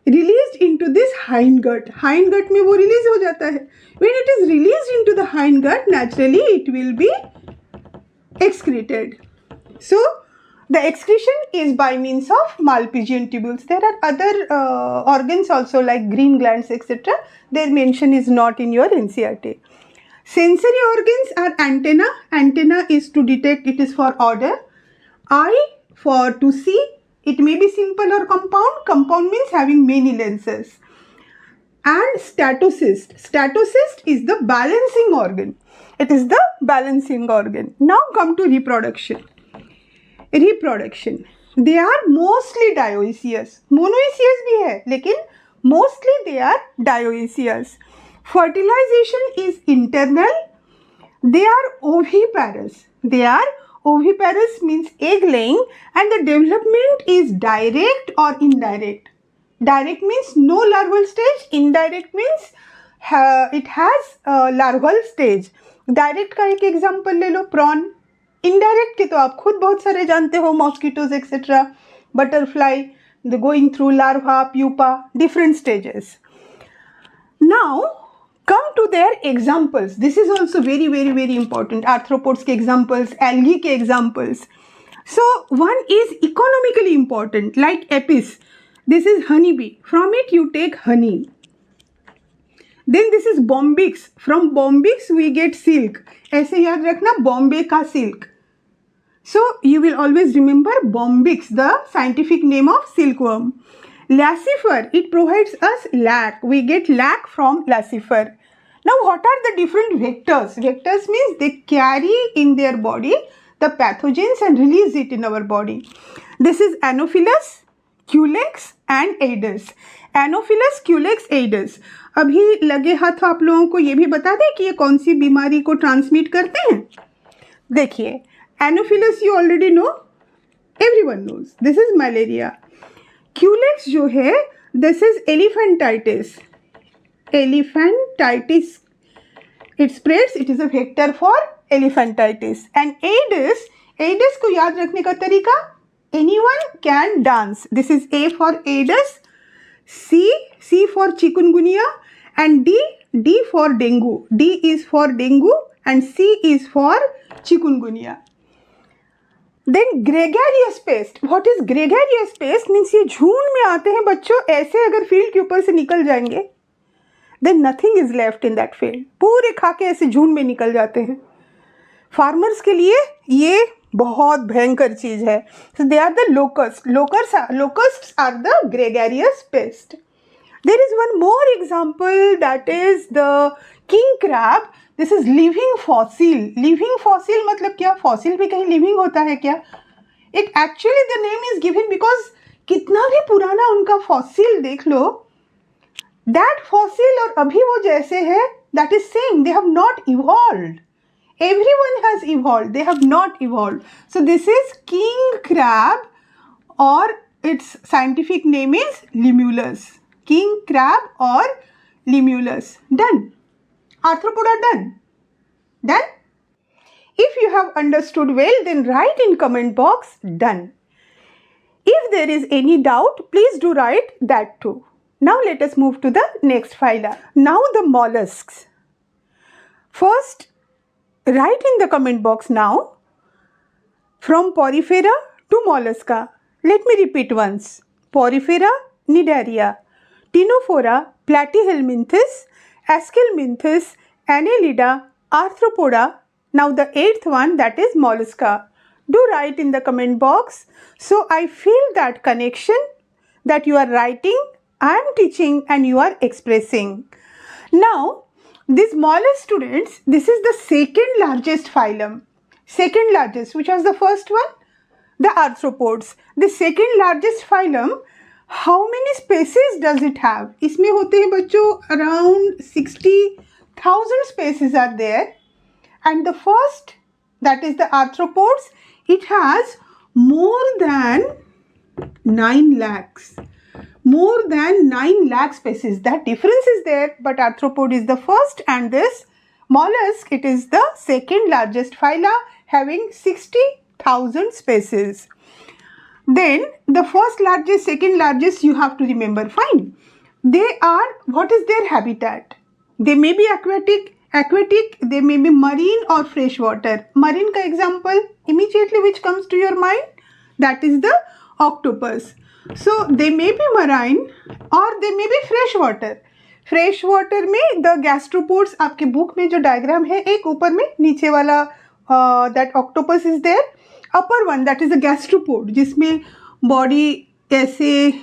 Speaker 1: released into this hind gut. Hind gut में वो रिलीज हो जाता है. When it is released into the hind gut naturally it will be excreted. So the excretion is by means of Malpighian tubules. There are other organs also like green glands etc. Their mention is not in your NCERT. Sensory organs are antenna. Antenna is to detect, it is for odor. Eye for to see. It may be simple or compound. Compound means having many lenses. And statocyst. Statocyst is the balancing organ. It is the balancing organ. Now come to reproduction. Reproduction. They are mostly dioecious. Monoecious भी है, लेकिन mostly they are dioecious. Fertilization is internal. They are oviparous. They are oviparous means egg laying, and the development is direct or indirect. Direct means no larval stage. Indirect means it has larval stage. Direct का एक example ले लो, prawn. Indirect के तो आप खुद बहुत सारे जानते हो, mosquitoes etcetera, butterfly, the going through larva, pupa, different stages. Now come to their examples. This is also very very very important. Arthropods के एग्जाम्पल्स, एल्गी के examples. So one is economically important like Apis. This is honey bee. From it you take honey. Then this is Bombyx. From Bombyx we get silk. ऐसे याद रखना, बॉम्बे का silk. So you will always remember Bombyx, the scientific name of silkworm. Lacifer, it provides us lac. We get lac from Lacifer. Now what are the different vectors? Vectors means they carry in their body the pathogens and release it in our body. This is Anopheles, Culex and Aedes. Anopheles, Culex, Aedes. अभी लगे हाथ आप लोगों को ये भी बता दें कि ये कौन सी बीमारी को ट्रांसमिट करते हैं. देखिए, Anopheles you already know, everyone knows, this is malaria. Culex जो है, this is elephantiasis. Elephantiasis it spreads, it is a vector for elephantiasis. And Aedes, Aedes को याद रखने का तरीका, anyone can dance. This is A for Aedes, C for chikungunya, and D for dengue. D is for dengue and C is for chikungunya. Then gregarious pest. What is gregarious pest? Means ये झुंड में आते हैं बच्चों. ऐसे अगर field के ऊपर से निकल जाएंगे, then nothing is left in that field. पूरे खा के ऐसे झुंड में निकल जाते हैं. फार्मर्स के लिए ये बहुत भयंकर चीज है. So they are the locusts. Locusts are the gregarious pest. There is one more example, that is the king crab. This is living fossil. Living fossil मतलब क्या? फॉसिल भी कहीं लिविंग होता है क्या? It actually the name is given because कितना भी पुराना उनका फॉसिल देख लो, that fossil और अभी वो जैसे है, that is same. They have not evolved. Everyone has evolved. They have not evolved. So this is king crab, or its scientific name is Limulus. King crab or limulus. Done. Arthropoda done. Done. If you have understood well, then write in comment box done. If there is any doubt, please do write that too. Now let us move to the next phyla. Now the mollusks. First, write in the comment box now from Porifera to Mollusca. Let me repeat once. Porifera, Cnidaria, Ctenophora, Platyhelminthes, Aschelminthes, Annelida, Arthropoda. Now the 8th one, that is Mollusca. Do write in the comment box. So I feel that connection that you are writing, I am teaching and you are expressing. Now these mollusk students, this is the second largest phylum. Second largest, which was the first one? The arthropods. The second largest phylum, how many species does it have? इसमें होते हैं बच्चों around 60,000 species are there. And the first, that is the arthropods, it has more than 9 lakhs. More than 9 lakh species. That difference is there, but arthropod is the first and this mollusk, it is the second largest phyla having 60,000 species. Then the first largest, second largest you have to remember. Fine. They are, what is their habitat? They may be aquatic, they may be marine or freshwater. Marine ka example immediately which comes to your mind, that is the octopus. So they may be marine or they may be freshwater. Freshwater में the gastropods, आपके book में जो diagram है एक ऊपर में नीचे वाला that octopus is there. Upper one, that is the gastropod, जिसमें body ऐसे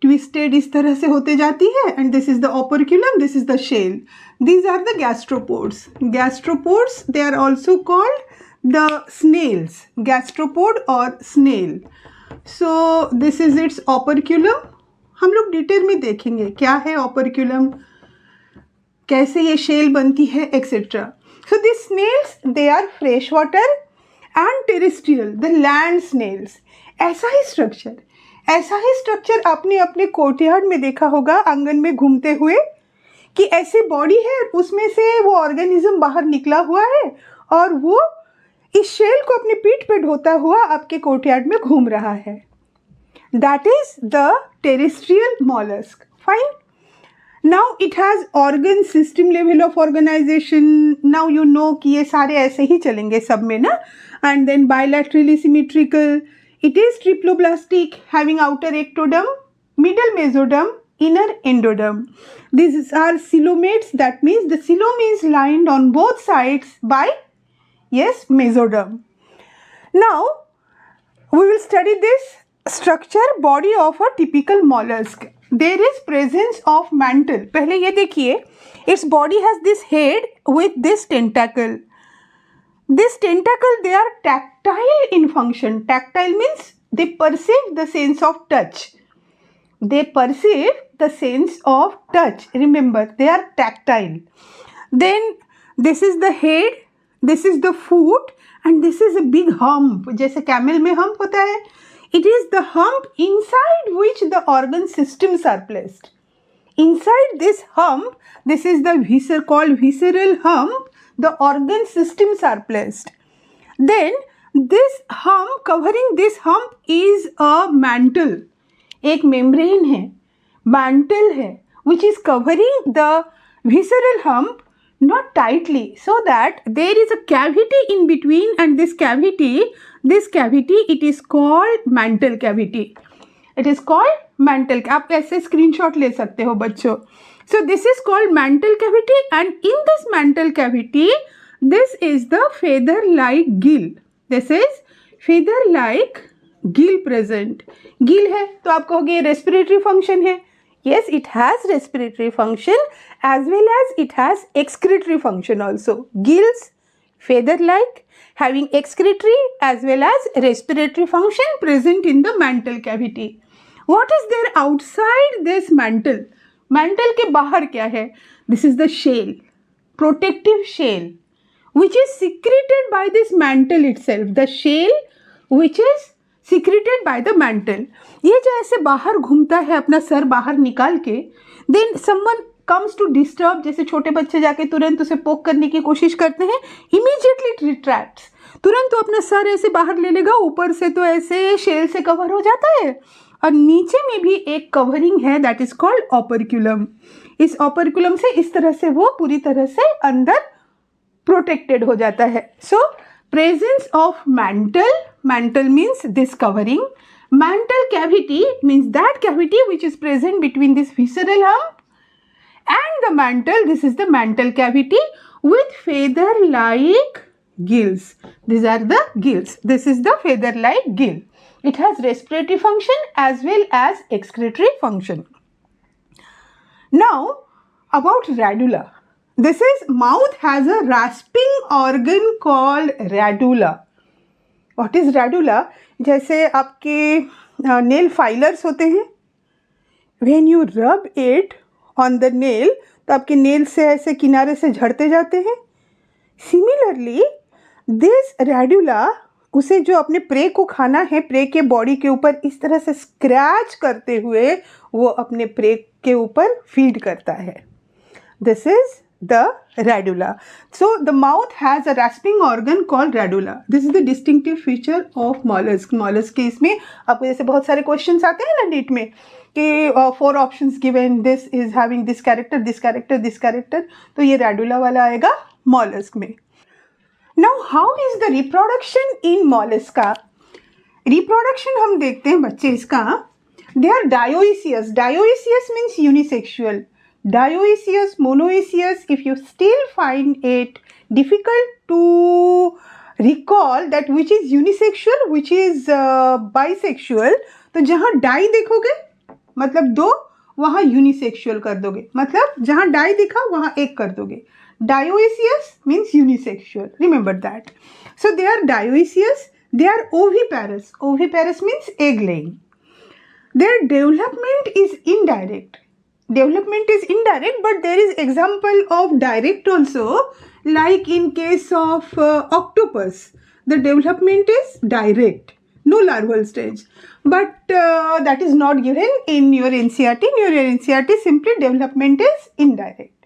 Speaker 1: twisted इस तरह से होते जाती है, and this is the operculum, this is the shell. These are the gastropods. Gastropods, they are also called the snails. Gastropod or snail. So this is its operculum. हम लोग डिटेल में देखेंगे क्या है operculum, कैसे ये shell बनती है, etc. So these snails, they are freshwater and terrestrial, the land snails. ऐसा ही स्ट्रक्चर आपने अपने कोर्टयार्ड में देखा होगा, आंगन में घूमते हुए, कि ऐसे बॉडी है, उसमें से वो ऑर्गेनिज्म बाहर निकला हुआ है और वो इस शेल को अपने पीठ पे ढोता हुआ आपके कोर्टयार्ड में घूम रहा है. That is the terrestrial mollusc. Fine. Now it has organ system level of organisation. Now you know कि ये सारे ऐसे ही चलेंगे सब में ना. And then bilaterally symmetrical. It is triploblastic, having outer ectoderm, middle mesoderm, inner endoderm. These are coelomates. That means the coelom is lined on both sides by, yes, mesoderm. Now we will study this structure, body of a typical mollusk. There is presence of mantle. पहले ये देखिए, its body has this head with this tentacle. This tentacle, they are tactile in function. Tactile means they perceive the sense of touch. They perceive the sense of touch. Remember, they are tactile. Then this is the head, this is the foot, and this is a big hump. जैसे camel में hump होता है. It is the hump inside which the organ systems are placed. Inside this hump, this is the called visceral hump. The organ systems are placed. Then this hump, covering this hump is a mantle. एक membrane है, mantle है, which is covering the visceral hump, not tightly, so that there is a cavity in between, and this cavity, it is called mantle cavity. It is called mantle. आप ऐसे screenshot ले सकते हो बच्चों. So this is called mantle cavity, and in this mantle cavity, this is the feather-like gill. This is feather-like gill present. Gill है तो आप कहोगे respiratory function है. Yes, it has respiratory function as well as it has excretory function also. Gills, feather-like, having excretory as well as respiratory function present in the mantle cavity. What is there outside this mantle? Mantle के बाहर क्या है? This is the shell, protective shell, which is secreted by this mantle itself. The shell which is secreted by the mantle. ये जो ऐसे बाहर घूमता है अपना सर बाहर निकाल के, then someone comes to disturb, जैसे छोटे बच्चे जाके तुरंत उसे पोक करने की कोशिश करते हैं, immediately it retracts, तुरंत तो अपना सर ऐसे बाहर ले लेगा, ऊपर से तो ऐसे शेल से कवर हो जाता है और नीचे में भी एक कवरिंग है, दैट इज कॉल्ड ऑपरक्यूलम. इस ऑपरक्यूलम से इस तरह से वो पूरी तरह से अंदर प्रोटेक्टेड हो जाता है. सो presence of mantle means this covering. Mantle cavity means that cavity which is present between this visceral hump and the mantle. This is the mantle cavity with feather like gills. These are the gills. This is the feather like gill. It has respiratory function as well as excretory function. Now about radula. This is mouth has a rasping organ called radula. What is radula? जैसे आपके nail filers होते हैं. When you rub it on the nail, तो आपके nail से ऐसे किनारे से झड़ते जाते हैं. Similarly, this radula उसे जो अपने प्रे को खाना है, प्रे के बॉडी के ऊपर इस तरह से स्क्रैच करते हुए वो अपने प्रे के ऊपर फीड करता है. This is the radula. So the mouth has a rasping organ called radula. This is the distinctive feature of mollusk. Mollusk के इसमें आपको जैसे बहुत सारे questions आते हैं ना नीट में कि 4 options given, this is having this character, this character, this character, तो ये radula वाला आएगा mollusk में. Now how is the reproduction in mollusca? Reproduction हम देखते हैं बच्चे इसका. They are dioecious. Dioecious means unisexual. Dioecious, monoecious, if you still find it difficult to recall that which is unisexual, which is bisexual, तो जहाँ die देखोगे मतलब 2, वहाँ unisexual कर दोगे, मतलब जहाँ डाई दिखा वहाँ एक कर दोगे. Dioecious means unisexual. Remember that. So they are dioecious. They are oviparous. Oviparous means egg laying. Their development is indirect. Development is indirect, but there is example of direct also, like in case of octopus, the development is direct, no larval stage, but that is not given in your NCERT. In your NCERT simply development is indirect.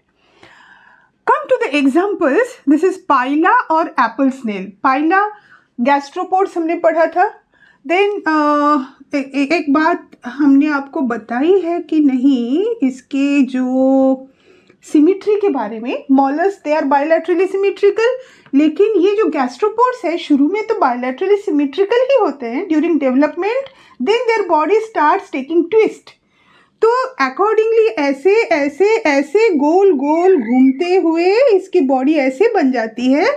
Speaker 1: Come to the examples. This is Pila or apple snail. Pila gastropods हमने पढ़ा था. Then एक बात हमने आपको बताई है कि नहीं इसके जो सिमिट्री के बारे में, mollusc they are bilaterally symmetrical, लेकिन ये जो गैस्ट्रोपोड्स है शुरू में तो बायलैटरली सिमिट्रिकल ही होते हैं. During development then their body starts taking twist, तो अकॉर्डिंगली ऐसे ऐसे ऐसे गोल गोल घूमते हुए इसकी बॉडी ऐसे बन जाती है.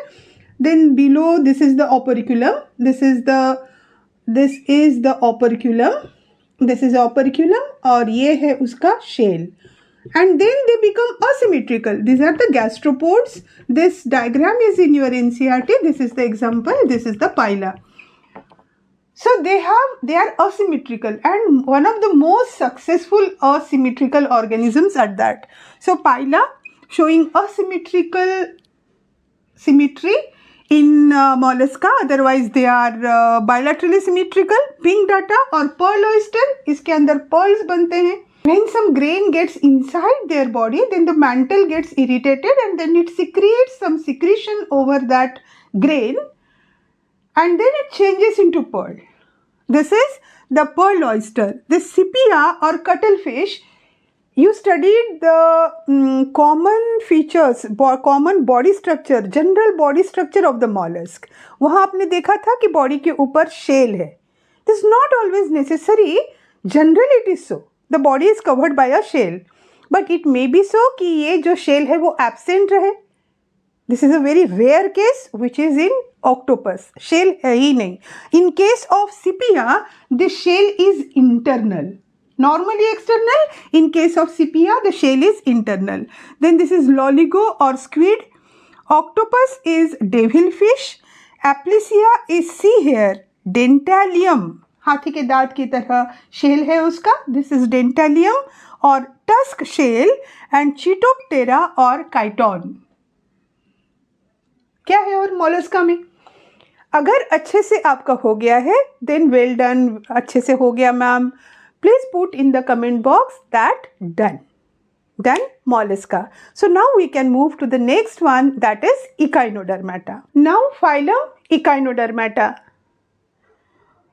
Speaker 1: Then below this is the operculum, this is the operculum, this is operculum और ये है उसका shell. And then they become asymmetrical. These are the gastropods. This diagram is in your NCERT. This is the example. This is the pila. So they are asymmetrical and one of the most successful asymmetrical organisms at that. So pila showing asymmetrical symmetry in mollusca, otherwise they are bilaterally symmetrical. Pink data और pearl oyster, इसके अंदर pearls बनते हैं. When some grain gets inside their body, then the mantle gets irritated and then it secretes some secretion over that grain and then it changes into pearl. This is the pearl oyster. This sepia or cuttlefish, you studied the common features, common body structure, general body structure of the mollusk. वहाँ आपने देखा था कि body के ऊपर shell है. This is not always necessary. Generally it is so. The body is covered by a shell, but it may be so कि ये जो shell है वो absent रहे. This is a very rare case which is in octopus. Shell है ही नहीं. In case of sepia, the shell is internal. Normally external. In case of sepia, the shell is internal. Then this is loligo or squid. Octopus is devilfish. Aplysia is sea hare. Dentalium, हाथी के दांत की तरह shell है उसका. This is डेंटालियम और tusk shell and चिटोप्टेरा और काइटोन. क्या है और मोलस्का में अगर अच्छे से आपका हो गया है देन वेल डन, अच्छे से हो गया ma'am. Please put in the comment box that done. Done, mollusca. So now we can move to the next one, that is Echinodermata. Now phylum Echinodermata.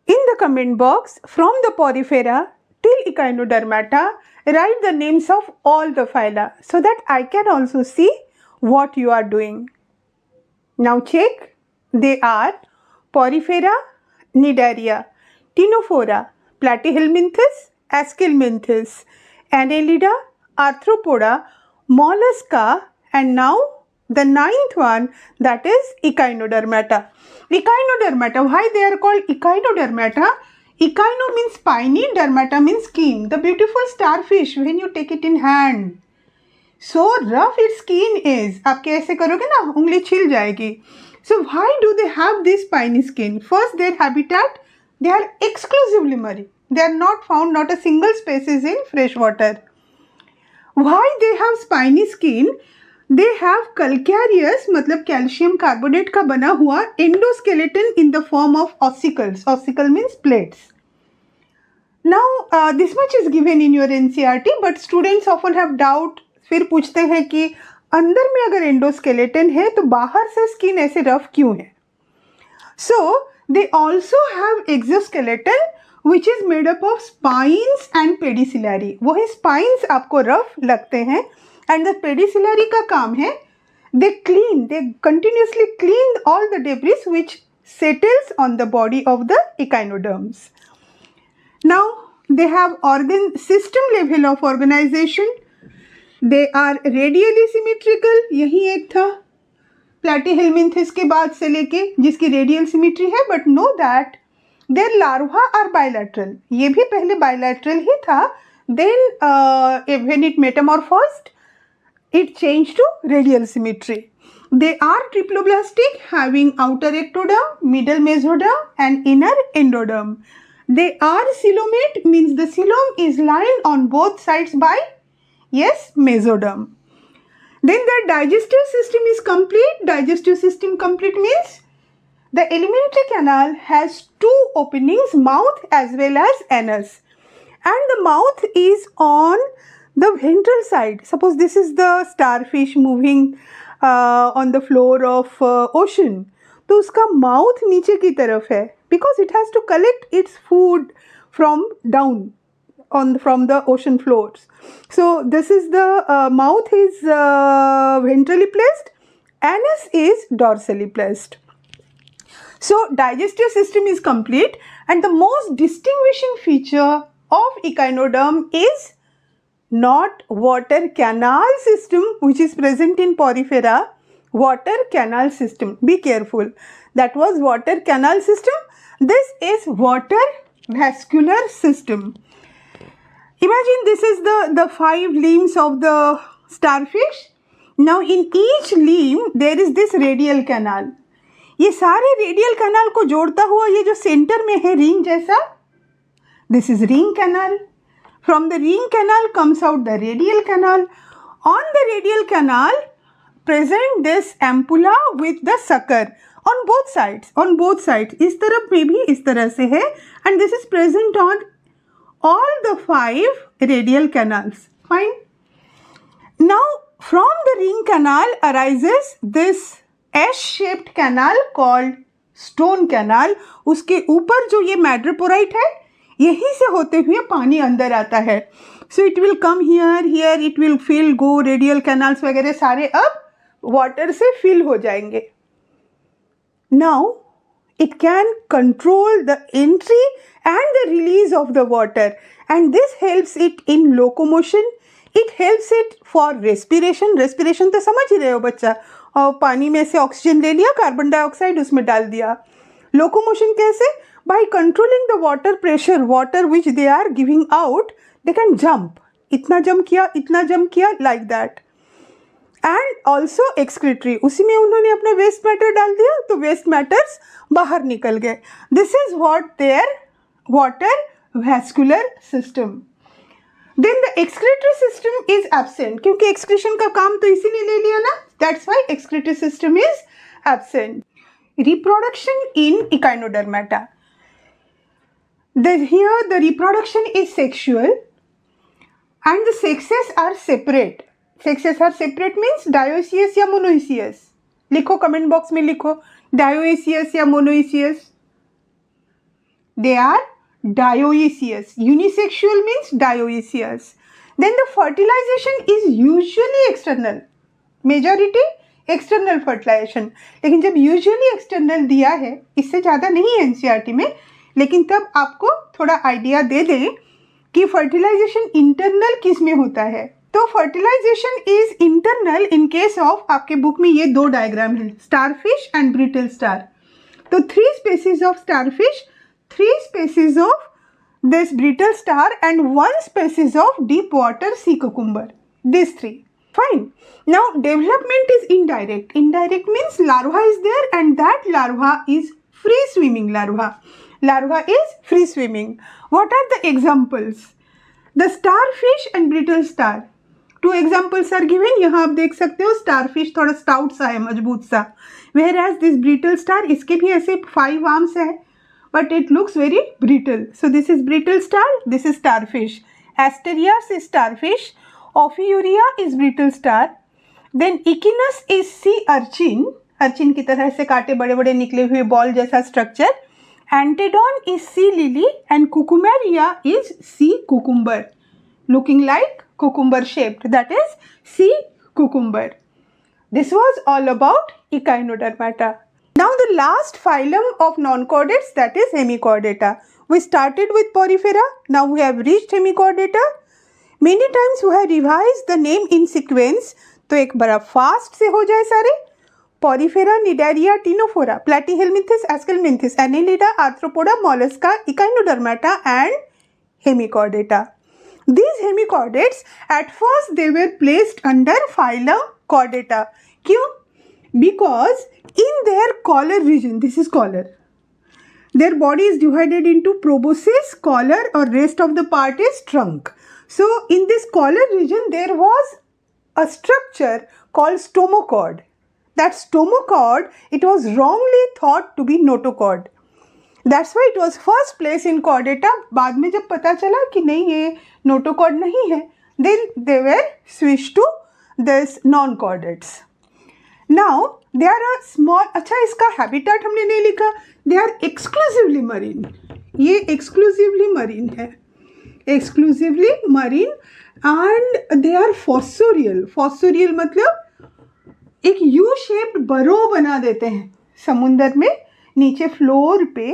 Speaker 1: In the comment box, from the Porifera till Echinodermata, write the names of all the phyla so that I can also see what you are doing. Now check. They are Porifera, Cnidaria, Ctenophora, Platyhelminthes, Aschelminthes, Annelida, Arthropoda, Mollusca, and now the ninth one, that is Echinodermata. Echinodermata, why they are called Echinodermata? Echino means spiny, dermata means skin. The beautiful starfish when you take it in hand. So rough its skin is. आप कैसे करोगे ना, उंगली छिल जाएगी. So why do they have this spiny skin? First, their habitat, they are exclusively marine. They are not found, not a single species in fresh water. Why they have spiny skin? They have calcareous, मतलब calcium carbonate का बना हुआ endoskeleton in the form of ossicles. Ossicle means plates. Now this much is given in your NCERT, but students often have doubt. फिर पूछते हैं कि अंदर में अगर एंडोस्केलेटन है तो बाहर से स्किन ऐसे रफ क्यों है? So they also have exoskeleton which is made up of spines and pedicellari. वही spines आपको रफ लगते हैं and the pedicellari का काम है they continuously clean all the debris which settles on the body of the echinoderms. Now they have organ system level of organization. They are radially symmetrical. यही एक था Platyhelminthes के बाद से लेके जिसकी radial symmetry है, but know that their larva are bilateral. ये भी पहले bilateral ही था. Then when it metamorphosed, it changed to radial symmetry. They are triploblastic, having outer ectoderm, middle mesoderm, and inner endoderm. They are coelomate, means the coelom is lined on both sides by, yes, mesoderm. Then their digestive system is complete. Digestive system complete means the alimentary canal has two openings, mouth as well as anus. And the mouth is on the ventral side. Suppose this is the starfish moving on the floor of ocean. तो उसका mouth नीचे की तरफ है because it has to collect its food from down from the ocean floors. So this is the mouth is ventrally placed, anus is dorsally placed. So digestive system is complete, and the most distinguishing feature of echinoderm is not water canal system which is present in Porifera. Water canal system, be careful, that was water canal system. This is water vascular system. Imagine this is the 5 limbs of the starfish. Now in each limb there is this radial canal. ये सारे radial canal को जोड़ता हुआ ये जो centre में है ring जैसा, this is ring canal. From the ring canal comes out the radial canal. On the radial canal present this ampulla with the sucker on both sides. On both sides. इस तरफ में भी इस तरह से है, and this is present on all the 5 radial canals. Fine. Now from the ring canal arises this S-shaped canal called stone canal. उसके ऊपर जो ये मैड्रोपोराइट है यहीं से होते हुए पानी अंदर आता है. So it will come here it will fill, go radial canals वगैरह सारे अब वाटर से फिल हो जाएंगे. Now it can control the entry and the release of the water, and this helps it in locomotion. It helps it for respiration. Respiration तो समझ ही रहे हो बच्चा, और पानी में से ऑक्सीजन ले लिया, कार्बन डाइऑक्साइड उसमें डाल दिया. लोकोमोशन कैसे? By controlling the water pressure, water which they are giving out, they can jump. इतना जंप किया like that. And also excretory, उसी में उन्होंने अपना वेस्ट मैटर डाल दिया तो वेस्ट मैटर्स बाहर निकल गए. This is what their water vascular system. Then the excretory system is absent, क्योंकि excretion का काम तो इसी ने ले लिया ना. That's why excretory system is absent. reproduction in Echinodermata. Here the reproduction is sexual and the sexes are separate. Sexes are separate means dioecious या monoecious. लिखो comment box में लिखो dioecious या monoecious. They are dioecious. Unisexual means dioecious. Then the fertilization is usually external. Majority external fertilisation, लेकिन जब usually external दिया है, इससे ज़्यादा नहीं है एनसीईआरटी में, लेकिन तब आपको थोड़ा आइडिया दे दें कि फर्टिलाइजेशन इंटरनल किस में होता है. तो fertilisation is internal in case of, आपके बुक में ये दो डायग्राम है, स्टारफिश एंड ब्रिटल स्टार. तो 3 species of starfish, 3 species of this brittle star and 1 species of deep water sea cucumber. These 3. Fine. Now development is indirect. Indirect means larva is there and that larva is free swimming larva. Larva is free swimming. What are the examples? The starfish and brittle star. 2 examples are given. यहाँ आप देख सकते हो starfish थोड़ा stout सा है, मजबूत सा. Whereas this brittle star, इसके भी ऐसे 5 arms है, but it looks very brittle. So this is brittle star. This is starfish. Asterias is starfish. Ophiuria is brittle star. Then Echinus is sea urchin. Urchin की तरह से कांटे बड़े बड़े निकले हुए बॉल जैसा structure. Antedon is sea lily and Cucumaria is sea cucumber, looking like cucumber shaped. That is sea cucumber. This was all about Echinodermata. Now the last phylum of non-chordates, that is Hemichordata. We started with Porifera. Now we have reached Hemichordata. Many times we have revised the name in sequence, तो एक बड़ा fast से हो जाए सारे. Porifera, Cnidaria, Ctenophora, Platyhelminthes, Aschelminthes, Annelida, Arthropoda, Mollusca, Echinodermata and Hemichordata. These hemichordates, at first they were placed under phylum Chordata. क्यों? Because in their collar region, this is collar, their body is divided into proboscis, collar, or rest of the part is trunk. So in this collar region there was a structure called stomochord. That stomochord, it was wrongly thought to be notochord. That's why it was first placed in chordata. बाद में जब पता चला कि नहीं ये notochord नहीं है, then they were switched to this non-chordates. Now they are a small, अच्छा इसका habitat हमने नहीं लिखा. They are exclusively marine. ये exclusively marine है. Exclusively marine and they are fossorial. Fossorial मतलब एक U shaped burrow बना देते हैं समुंदर में, नीचे फ्लोर पे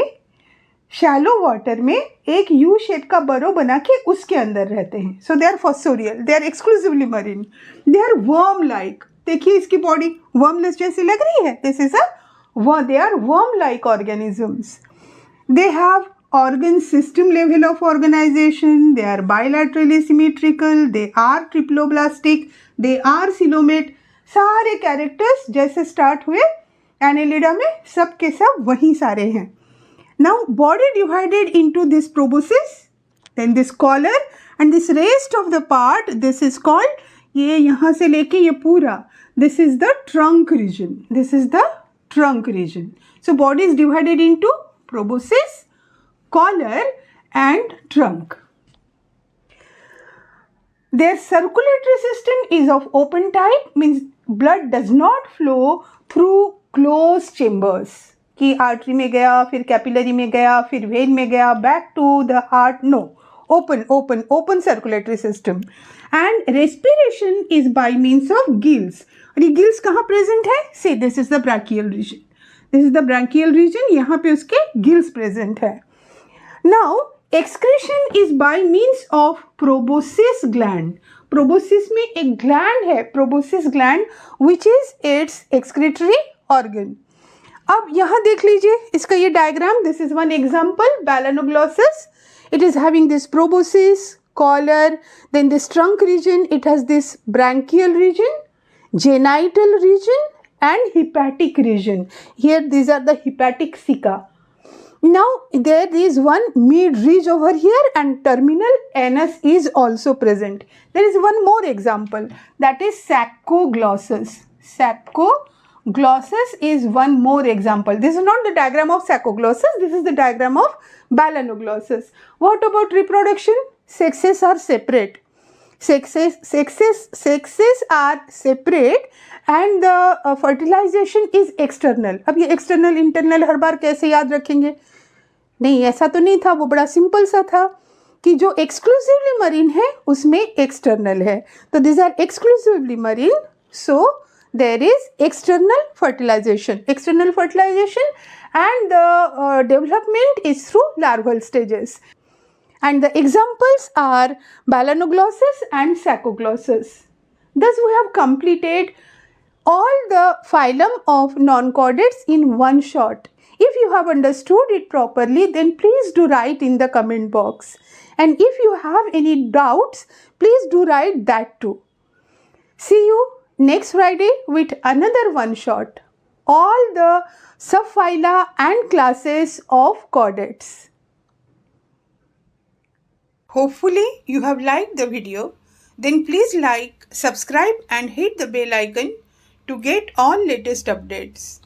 Speaker 1: शैलो वाटर में एक U शेप का बरो बना के उसके अंदर रहते हैं. So they are fossorial. They are exclusively marine. They are worm like. देखिए इसकी बॉडी वर्मलेस जैसी लग रही है. This is a, they are worm like organisms. They have organ system level of organization. They are bilaterally symmetrical. They are triploblastic. They are coelomate. सारे characters जैसे start हुए Annelida में सब के सब वही सारे हैं. Now body divided into this proboscis, then this collar and this rest of the part, this is called, ये यहाँ से लेके ये पूरा, this is the trunk region. This is the trunk region. So body is divided into proboscis, collar and trunk. Their circulatory system is of open type, means blood does not flow through closed chambers कि artery में गया, फिर capillary में गया, फिर vein में गया, back to the heart. No, open circulatory system. And respiration is by means of gills. और ये gills कहाँ present है? See, this is the brachial region. This is the brachial region. यहाँ पे उसके gills present है. Now excretion is by means of proboscis gland. Proboscis में एक gland है, proboscis gland, which is its excretory organ. अब यहाँ देख लीजिए इसका ये diagram. This is one example, Balanoglossus. It is having this proboscis, collar, then this trunk region. It has this branchial region, genital region, and hepatic region. Here these are the hepatic ceca. Now there is one mid ridge over here and terminal anus is also present. There is one more example, that is Saccoglossus. Glossus is one more example. This is not the diagram of Saccoglossus. This is the diagram of Balanoglossus. What about reproduction? Sexes are separate. Sexes are separate and the fertilization is external. अब ये external internal हर बार कैसे याद रखेंगे? नहीं, ऐसा तो नहीं था, वो बड़ा सिंपल सा था कि जो exclusively marine है उसमें external है. तो these are exclusively marine. So there is external fertilization and the development is through larval stages. And the examples are Balanoglossus and Saccoglossus. Thus we have completed all the phylum of non-chordates in one shot. If you have understood it properly, then please do write in the comment box. And if you have any doubts, please do write that too. See you next Friday with another one shot. All the subphyla and classes of chordates. Hopefully you have liked the video. Then please like, subscribe and hit the bell icon to get all latest updates.